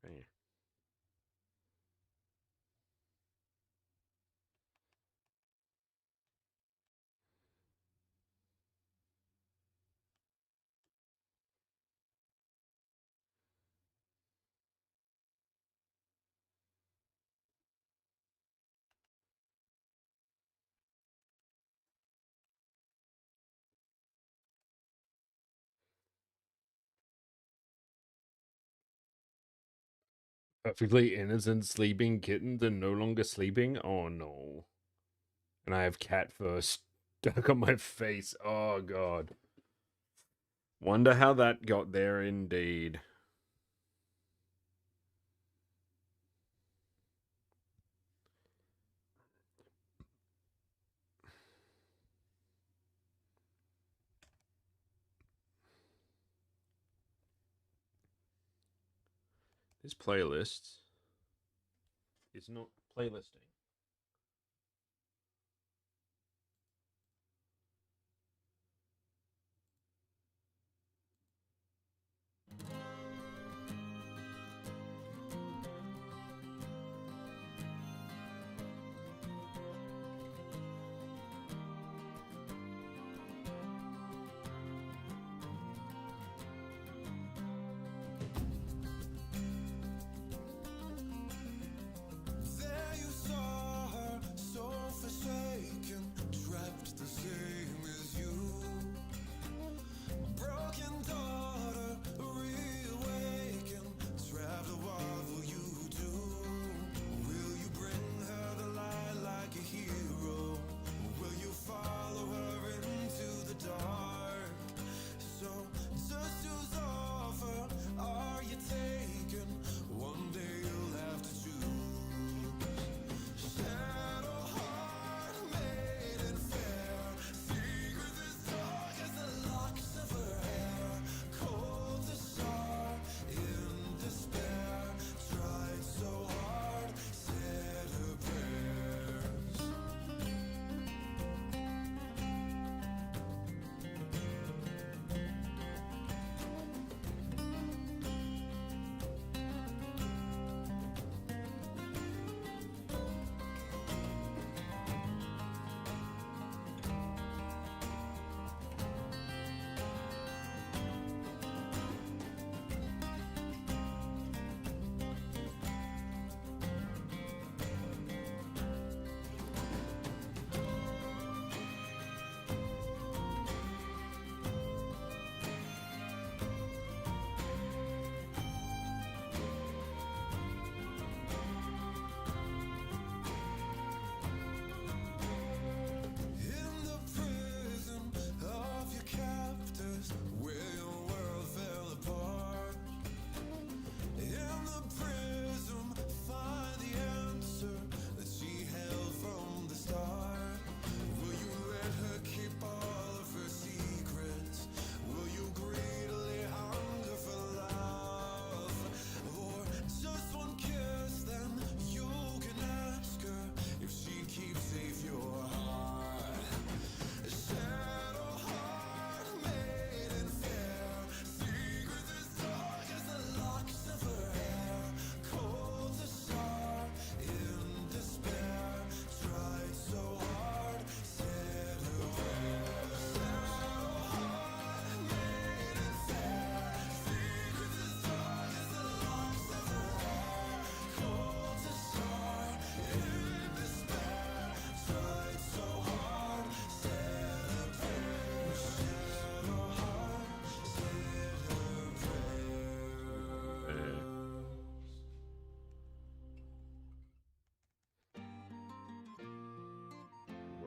Hey. Perfectly innocent sleeping kittens are no longer sleeping? Oh no. And I have cat fur stuck on my face. Oh god. Wonder how that got there indeed. This playlist is not playlisting. There you saw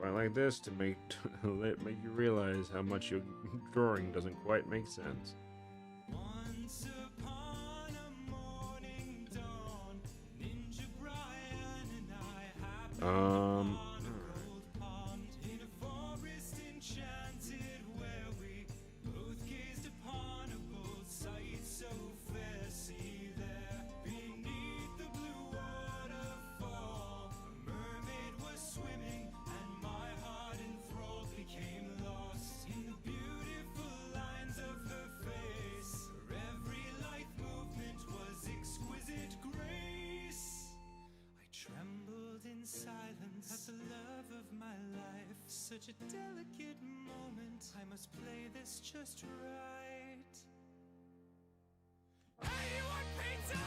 Quite like this to make make you realize how much your drawing doesn't quite make sense. Once upon a morning dawn, Ninja Brian and I happened on a cold pond in a forest enchanted where we both gazed upon a bold sight so fair. See there, beneath the blue waterfall, a mermaid was swimming, and my heart enthralled became lost in the beautiful lines of her face. Her every lithe movement was exquisite grace. I trembled in silence at the love of my life. Such a delicate moment. I must play this just right. Hey, you want pizza?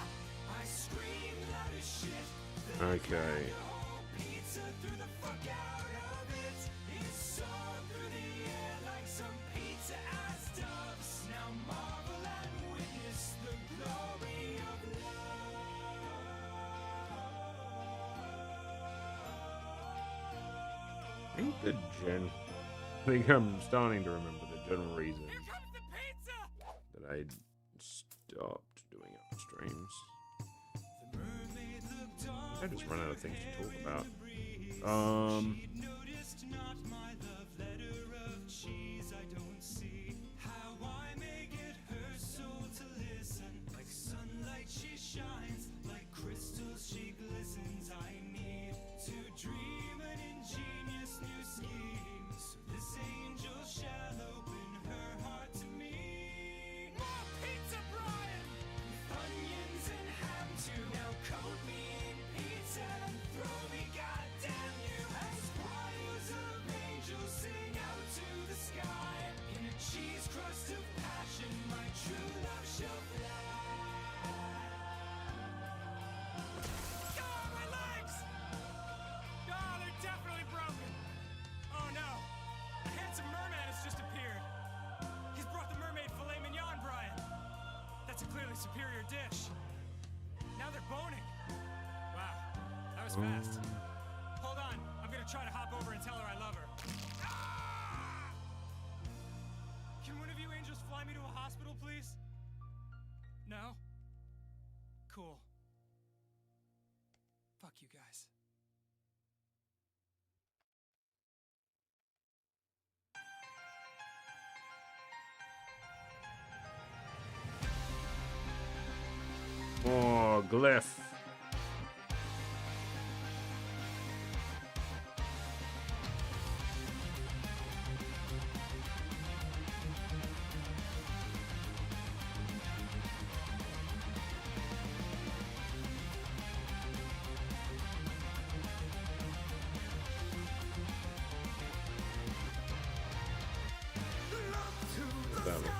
I screamed loud as shit. Then I Okay. grabbed the whole pizza, threw the fuck out of it. It soared through the air like some pizza ass doves. Now marvel and witness the glory of I think I think I'm starting to remember the general reason Here comes the pizza! that I stopped doing other streams. The mermaid looked off I just run out of things to talk about. She'd noticed not my love letter of cheese. I don't see how I may get her soul to listen. Like sunlight she shines, like crystals she glistens. I need to dream an ingenious new scheme, so this angel shall open her heart to me. More pizza, Brian! With onions and ham too. Now coat me in pizza and throw me, goddamn you! As choirs of angels sing out to the sky. In a cheese crust of passion, my true love shall fly. Oh, my legs! Oh, they're definitely broken. Oh no, a handsome merman has just appeared. He's brought the mermaid filet mignon, Brian. That's a clearly superior dish. Now they're boning. Wow, that was fast. Hold on, I'm gonna try to hop over and tell her I love her. Ah! Can one of you angels fly me to a hospital, please? No? Cool. Fuck you guys. Oh, glyph. That look good.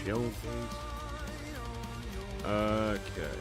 Chill, please. Okay.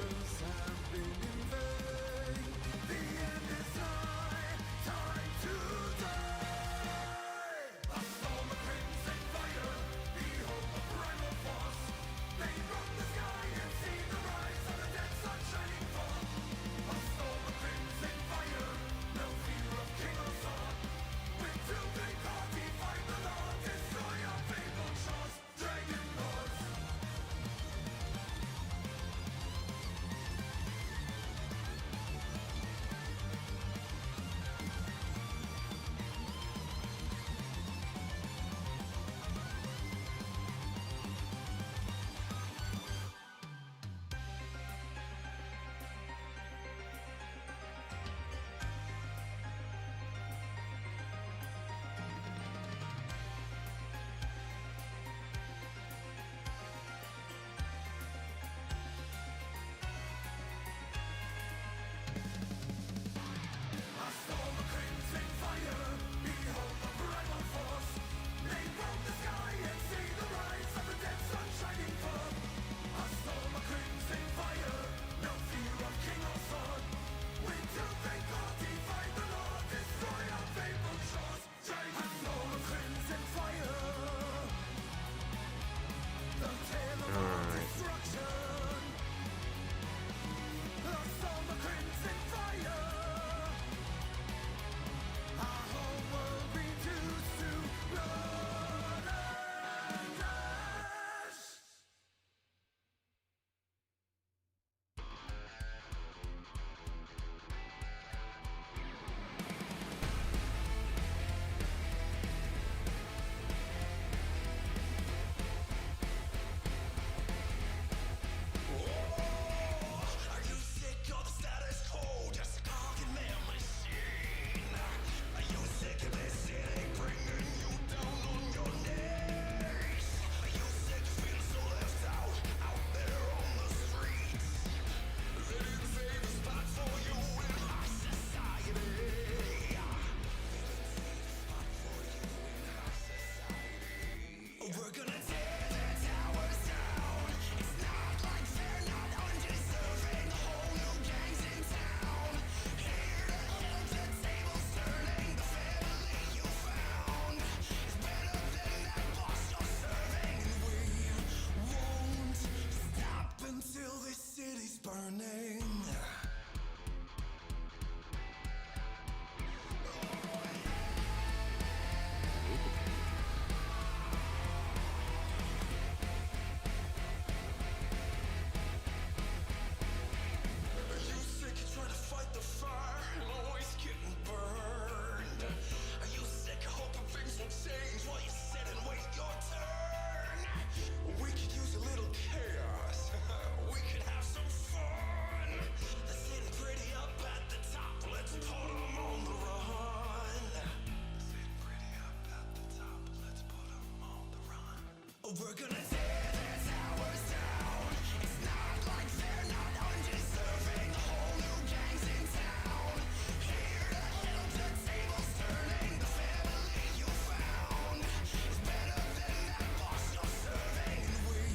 we're gonna tear their towers down. It's not like they're not undeserving. Whole new gangs in town. Here to help the tables turning. The family you found is better than that boss you're serving. We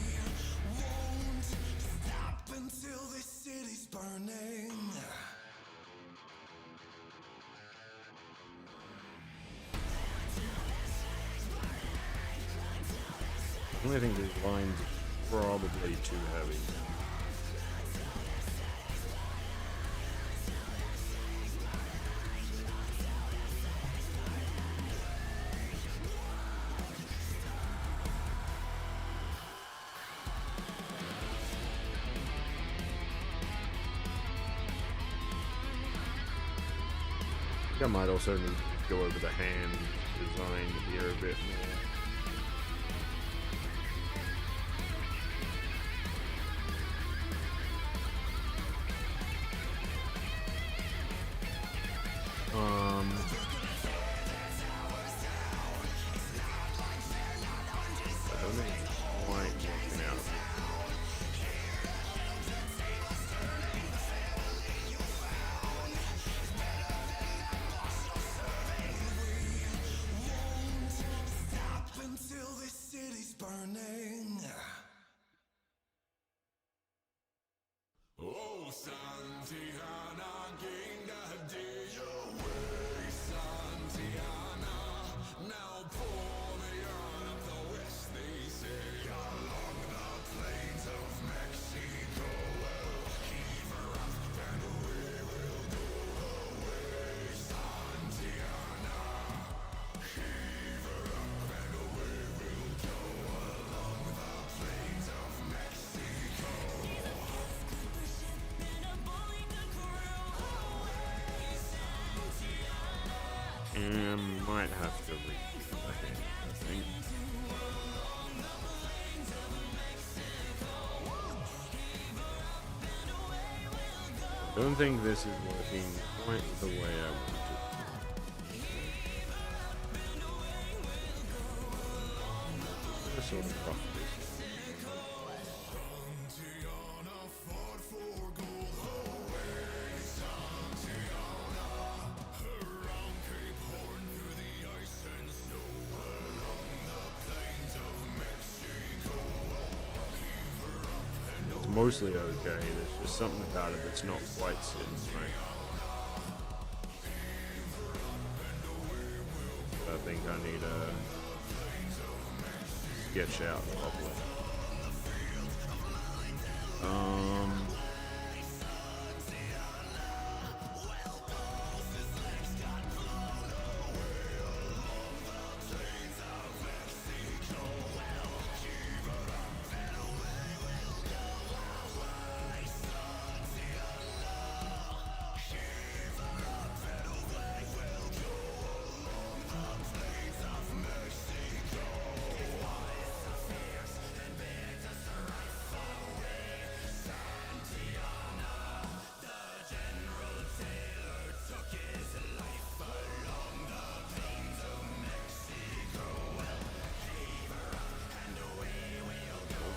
won't stop until this city's burning. I think these lines are probably too heavy. I might also need to go over the hand design here a bit more. I don't think it's quite working out. Until this city's burning. Oh, Santiana, gained a your way, Santiana. Now pour the yarn up the west, they say, along the plains of Mexico. Well, heave her up and we will go away, Santiana. Heave her up and we will go along the plains of Mexico. And might have to redo the hand, I think. I don't think this is working quite the way I want it. Just sort of rough this. It's mostly okay, there's just something about it that's not quite sitting right. I think I need a sketch out properly.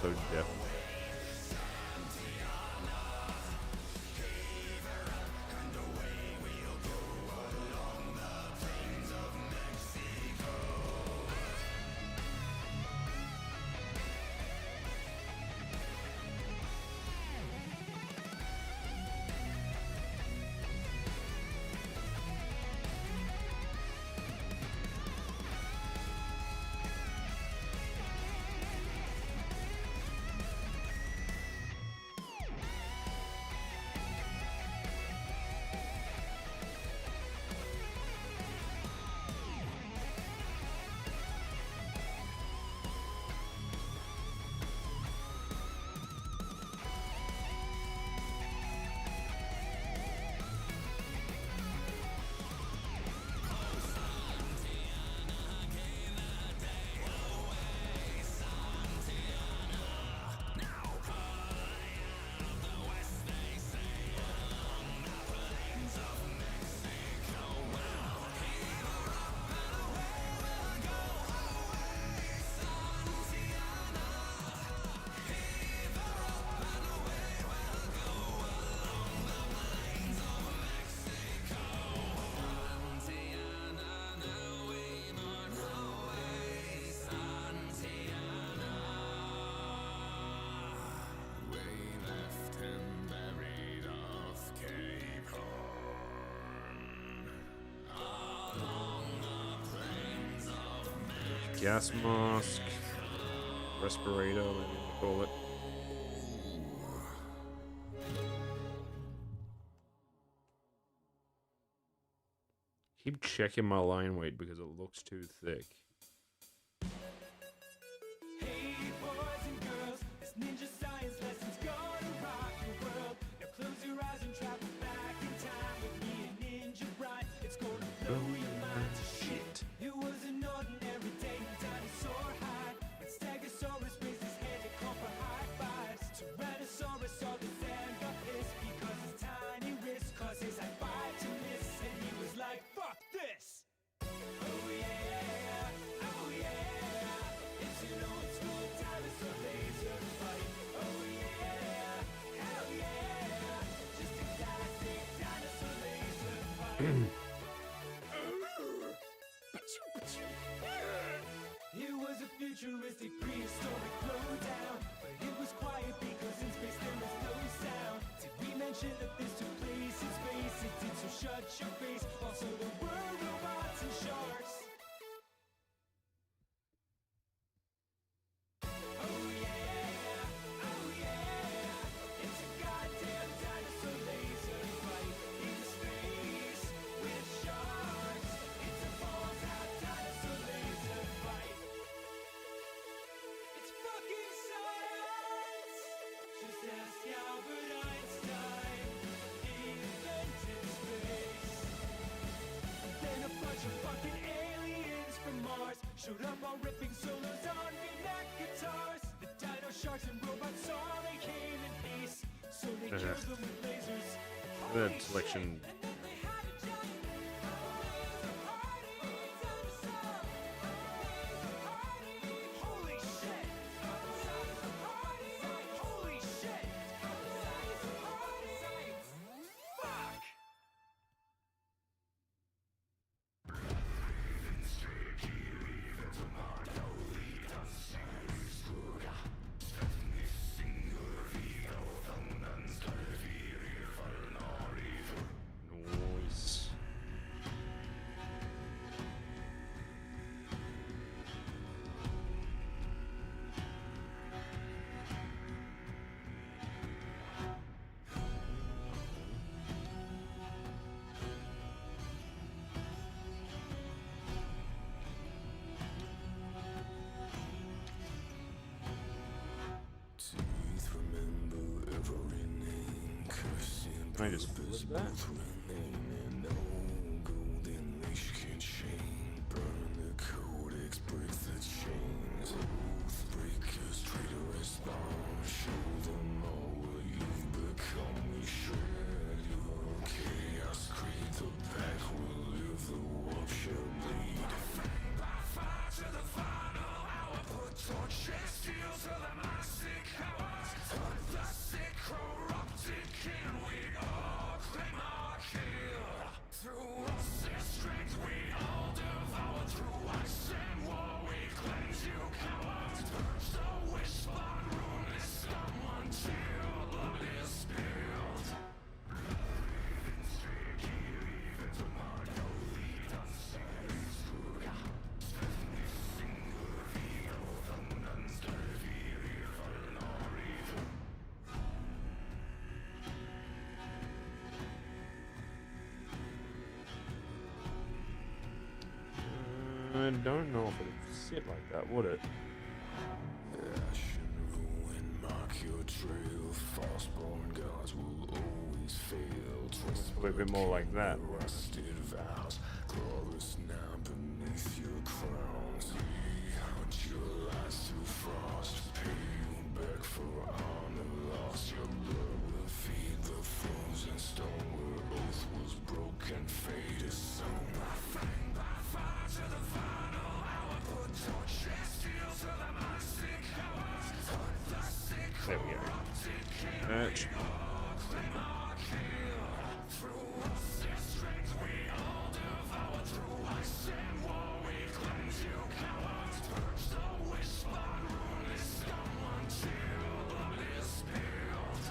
Also definitely. gas mask, respirator, whatever you want to call it. Keep checking my line weight because it looks too thick. Hey boys and girls, this ninja science lesson's gonna rock your world. Now close your eyes and travel back in time with me and Ninja Bright. It's gonna blow your mind to shit. It was an ordinary day in dinosaur hide. When Stegosaurus raised his hand to call for high fives. Tyrannosaurus saw this and got pissed because his tiny wrist caused his high five to miss. And he was like, fuck this! Oh yeah, oh yeah. It's an old school dinosaur laser fight. Oh yeah, hell yeah. Just a classic dinosaur laser fight. It was a futuristic prehistoric throwdown, but it was quiet because in space there was no sound. Did we mention that this took place in space? It did, so shut your face. Also there were robots and sharks. Oh yeah, it's a goddamn dinosaur laser fight in space with sharks. It's a balls out dinosaur laser fight. It's fucking science. Just ask Albert Einstein. He invented space. Then a bunch of fucking aliens from Mars showed up all ripping solos on V-neck guitars. The dino sharks and robots saw they came in peace, so they killed them with lasers. That selection. And then they had a giant laser party. Dinosaur laser party. Holy shit! Laser party. Holy shit! Laser party. Fuck! Noise. Teeth remember every name, cursing Can I just purpose, flip that? both remain, and no golden leash can chain. Burn the codex, break the chains. Oath breakers, traitorous bound. Show them all what you've become. We shred your chaos, create the pack. Will live, the warp shall bleed. Fang by fire to the final hour. Put torches, steel to the massive cowards. The sick, corrupted king, we all claim our kill. Through us, their strength, we all devour. Through ice and war, we cleanse you cowards. Purge the wish-born ruinous scum until blood is spilled. I don't know if it'd sit like that, would it? Ash and ruin mark your trail. False-born gods will always fail. A little bit more like that. Rusted vows, clawless now beneath your crowns. We hunt your lies through frost, pay you back for honor lost. Your blood will feed the frozen stone where oath was broken, fate is sown. Fang by fire to the final hour, put torches, steel to the massive cowards. Hunt the sick, There we go. corrupted king. Match. Claim our kill. Through us, their strength, we all devour. Through ice and war, we cleanse you cowards. Purge the wish-born ruinous scum until blood is spilled.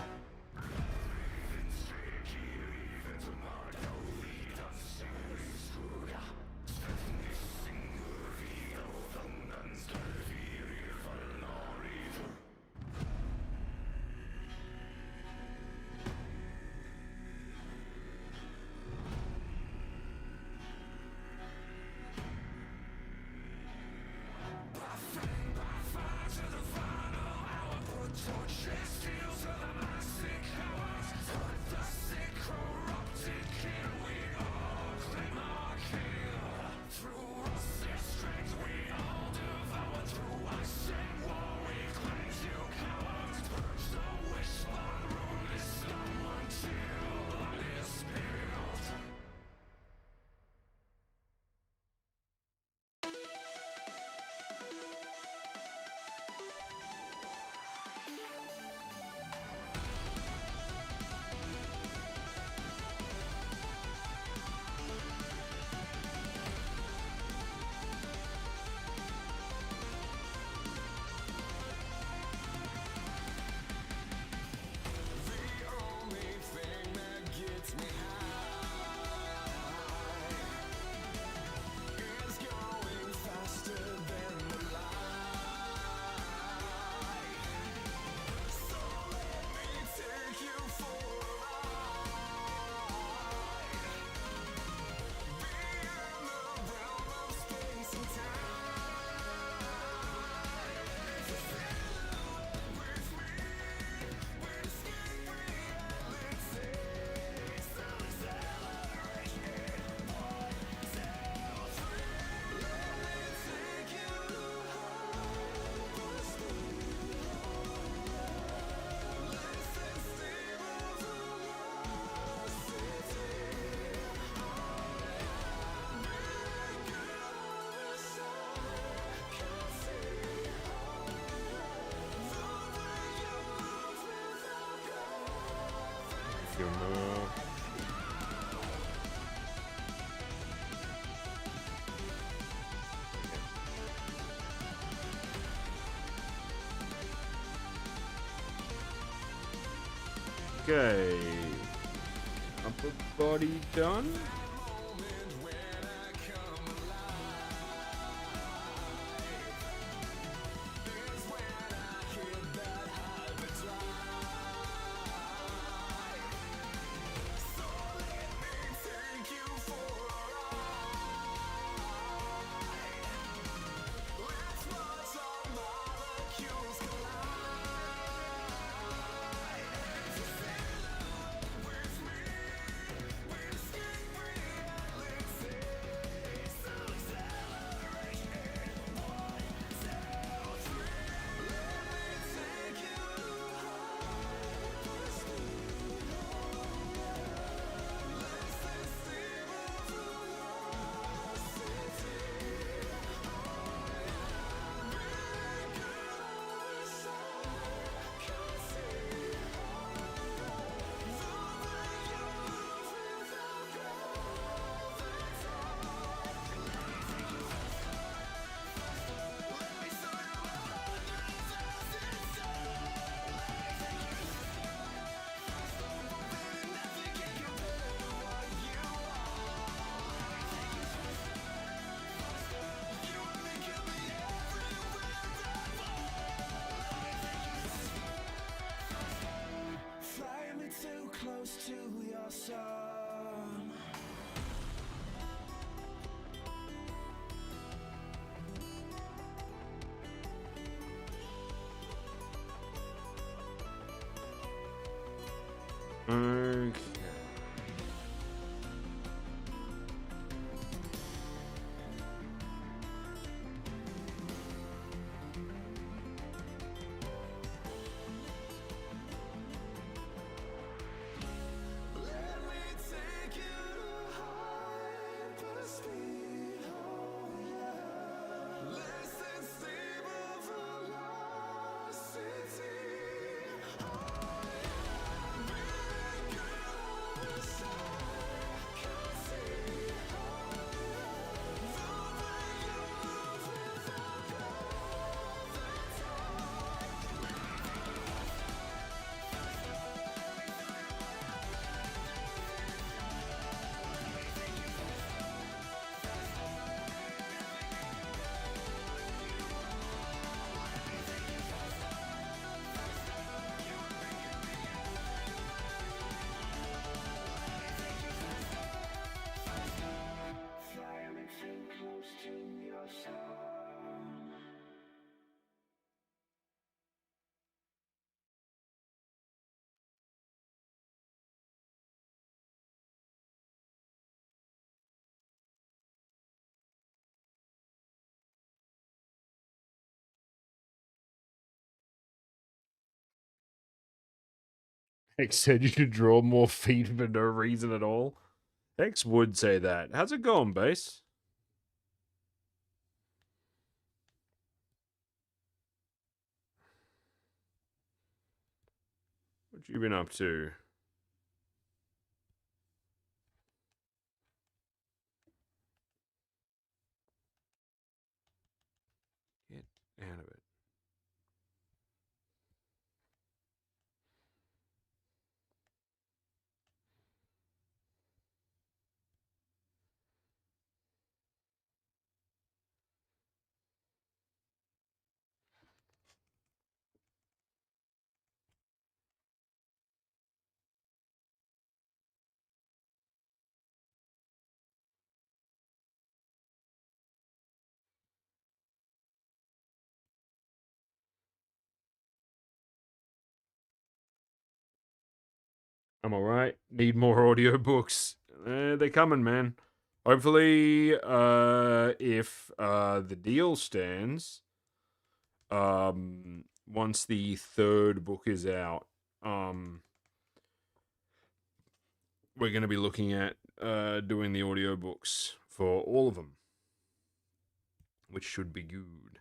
few more. Okay. Upper body done. Fly me too close to your sun. Okay. Let me take you to hyperspeed, oh yeah. Listen, stable velocity, oh yeah. Big X said you should draw more feet for no reason at all. X would say that. How's it going, Base? What you been up to? Get out of it. I'm alright. Need more audiobooks. They're coming, man. Hopefully, if the deal stands, once the third book is out, we're going to be looking at doing the audiobooks for all of them, which should be good.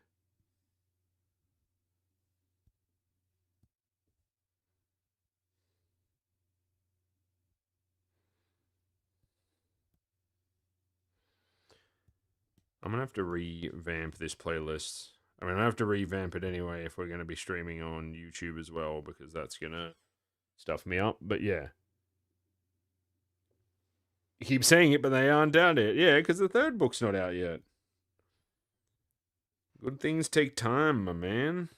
I'm going to have to revamp this playlist. I mean, I have to revamp it anyway if we're going to be streaming on YouTube as well, because that's going to stuff me up. But yeah. You keep saying it, but they aren't out yet. Yeah, because the third book's not out yet. Good things take time, my man.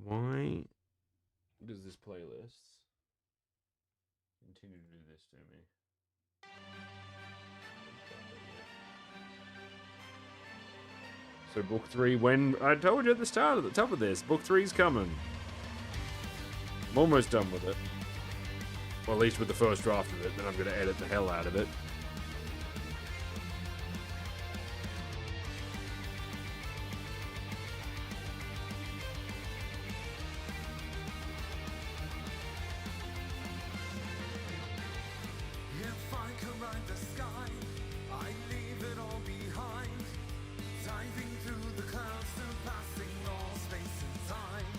Why does this playlist continue to do this to me? So book 3, when I told you at the start of the top of this, book 3's coming. I'm almost done with it. Well, at least with the first draft of it, then I'm going to edit the hell out of it. If I could ride the sky, I'd leave it all behind. Diving through the clouds, surpassing all space and time.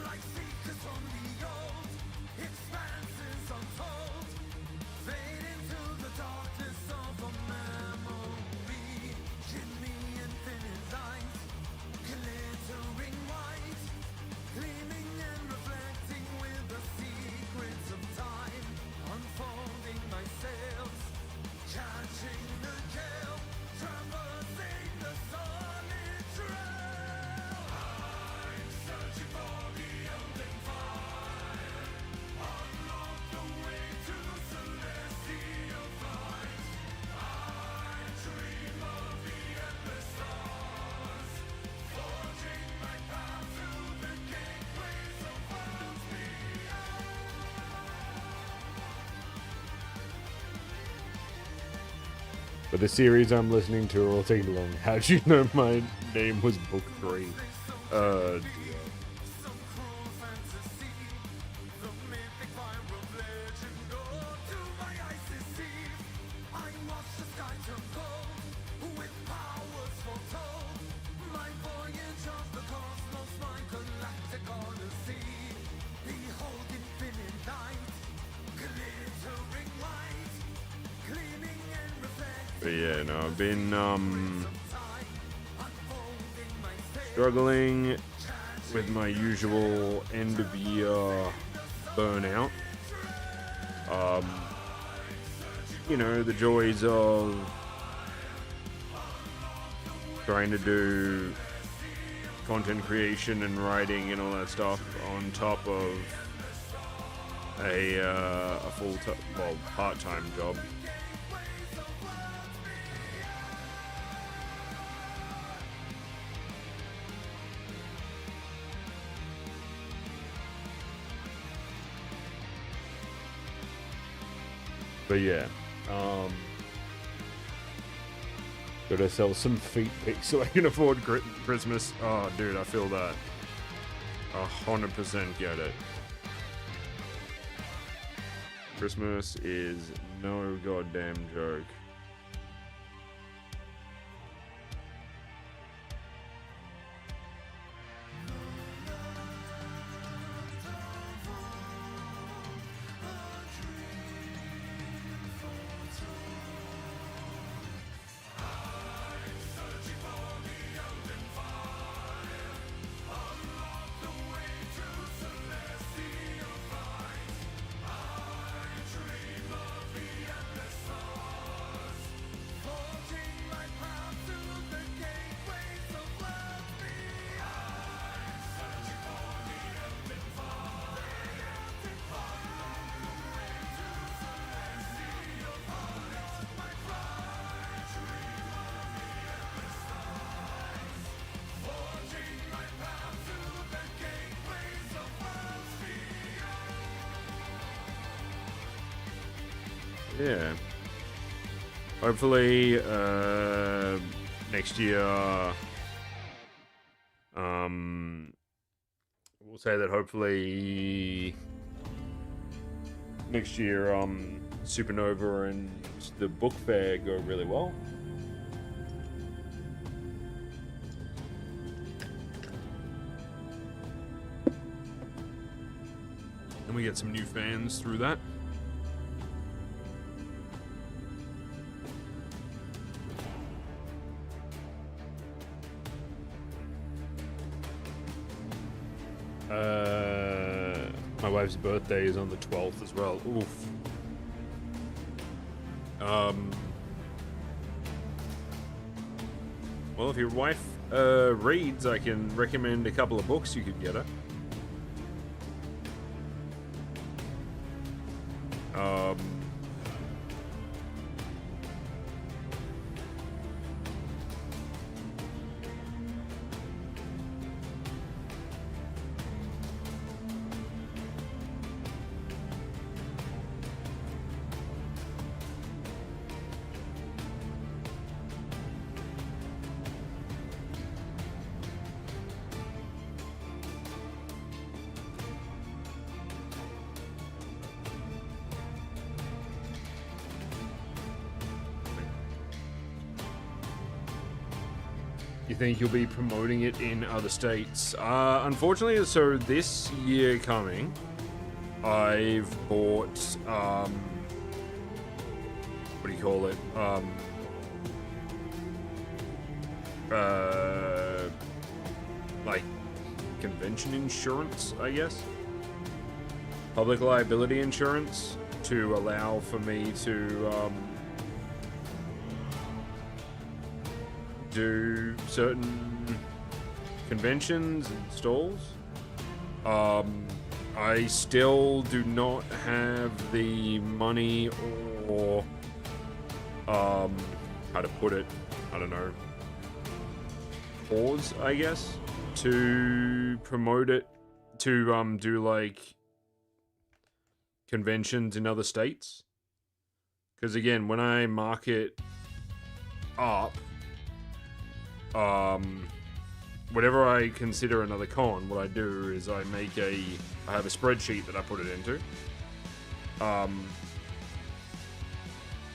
Like seekers from the old, expanses untold. Fade into the darkness of a memory. Give me infinite light, glittering white. Gleaming and reflecting with the secrets of time. Unfolding my sails, catching the gale, traversing the solid trail. I'm searching for the elden fire, unlock the way to celestial flight. I dream of the endless stars, forging my path to the gateways of worlds beyond. But the series I'm listening to all take long. How'd you know my name was book 3? Dear. Some cruel fantasy, the mythic fire of legend, oh, to my icy sea. I watch the sky turn gold, with powers foretold. My voyage of the cosmos, my galactic odyssey. Behold infinite light, glittering white, gleaming and reflecting. But yeah, no, I've been Time, unfolding my sail. struggling with my usual end of year burnout. You know, the joys of trying to do content creation and writing and all that stuff on top of a part-time job. But yeah, gotta sell some feet pics so I can afford Christmas. Oh, dude, I feel that. 100% get it. Christmas is no goddamn joke. Yeah. Hopefully, next year, we'll say that hopefully next year, Supernova and the book fair go really well. And we get some new fans through that. My wife's birthday is on the 12th as well. Oof. Well, if your wife reads, I can recommend a couple of books you could get her. You think you'll be promoting it in other states? Unfortunately, so this year coming, I've bought, what do you call it? Like convention insurance, I guess? Public liability insurance to allow for me to, do certain conventions and stalls. I still do not have the money or how to put it, I don't know, pause, I guess, to promote it, to do like conventions in other states. Because again, when I market up whenever I consider another con, what I do is I have a spreadsheet that I put it into.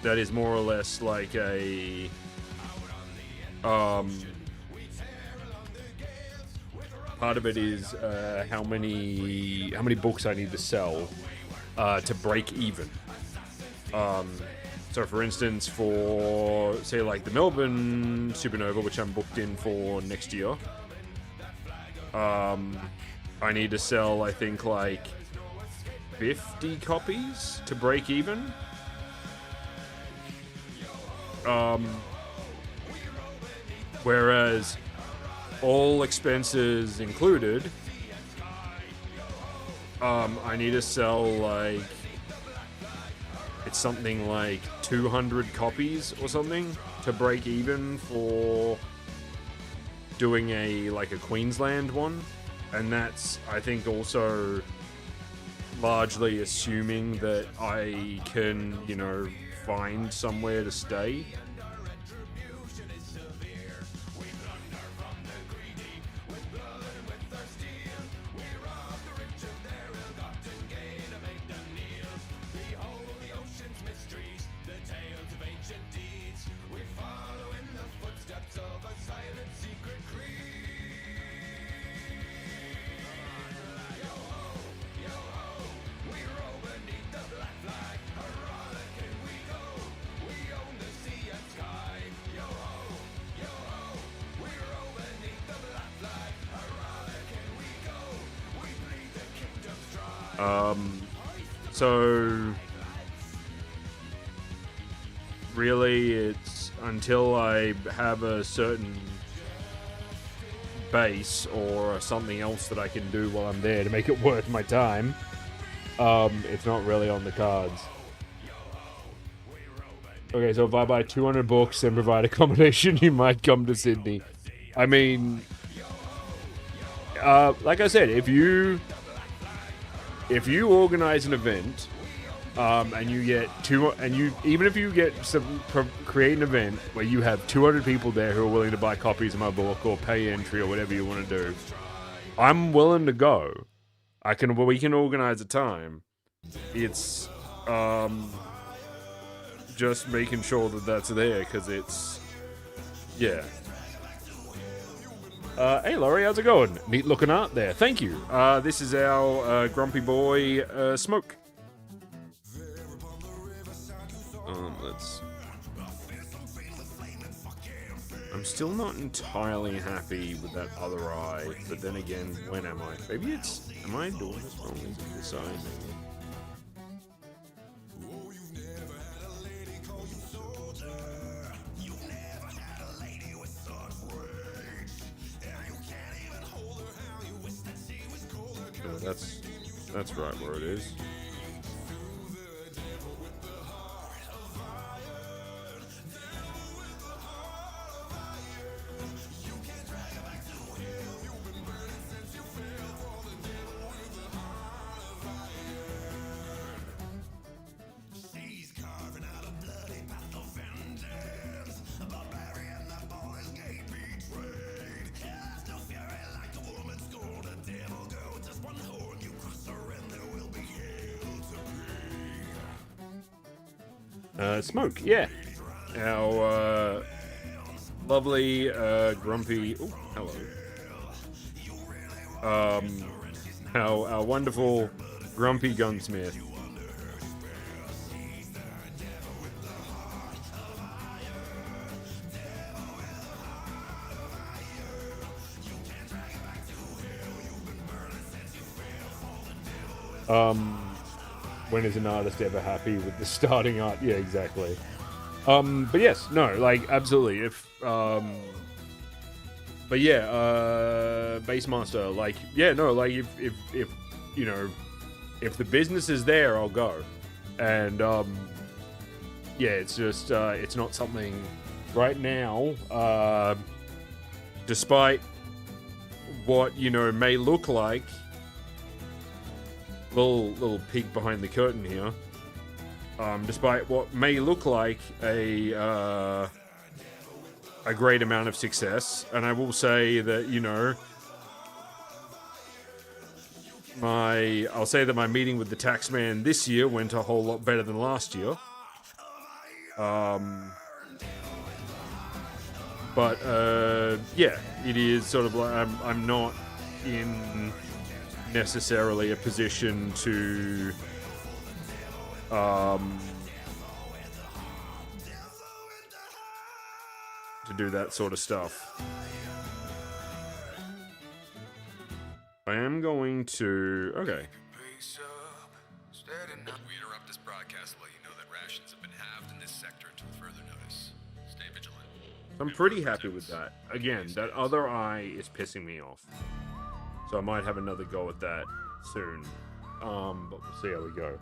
That is more or less like a, part of it is, how many books I need to sell, to break even. So for instance, for, say, like the Melbourne Supernova, which I'm booked in for next year, I need to sell, I think, like 50 copies to break even. Whereas all expenses included, I need to sell like, it's something like 200 copies or something to break even for doing a Queensland one. And that's, I think, also largely assuming that I can, you know, find somewhere to stay. So really it's until I have a certain base or something else that I can do while I'm there to make it worth my time, it's not really on the cards. Okay, so if I buy 200 books and provide accommodation, you might come to Sydney. I mean, like I said, if you organize an event, and you get even if you get create an event where you have 200 people there who are willing to buy copies of my book or pay entry or whatever you want to do, I'm willing to go. We can organize a time. It's just making sure that that's there, because it's, yeah. Hey Laurie, how's it going? Neat looking art there. Thank you. This is our grumpy boy Smoke. I'm still not entirely happy with that other eye, but then again, when am I? Maybe am I doing this wrong? Is it this eye? Maybe. Oh, that's right where it is. Smoke, yeah. Our lovely, grumpy. Oh, hello. Our wonderful, grumpy gunsmith. When is an artist ever happy with the starting art? Yeah, exactly. But yes, no, like, absolutely. If, but yeah, Basemaster, like, yeah, no, like, if, you know, if the business is there, I'll go. And, yeah, it's just, it's not something right now, despite what, you know, may look like, little peek behind the curtain here. Despite what may look like a great amount of success, and I will say that, you know, I'll say that my meeting with the taxman this year went a whole lot better than last year. But yeah, it is sort of like I'm not in necessarily a position to do that sort of stuff. I am going to... Okay. Pace up, steady now. We interrupt this broadcast to let you know that rations have been halved in this sector until further notice. Stay vigilant. I'm pretty happy with that. Again, that other eye is pissing me off. So I might have another go at that soon. But we'll see how we go.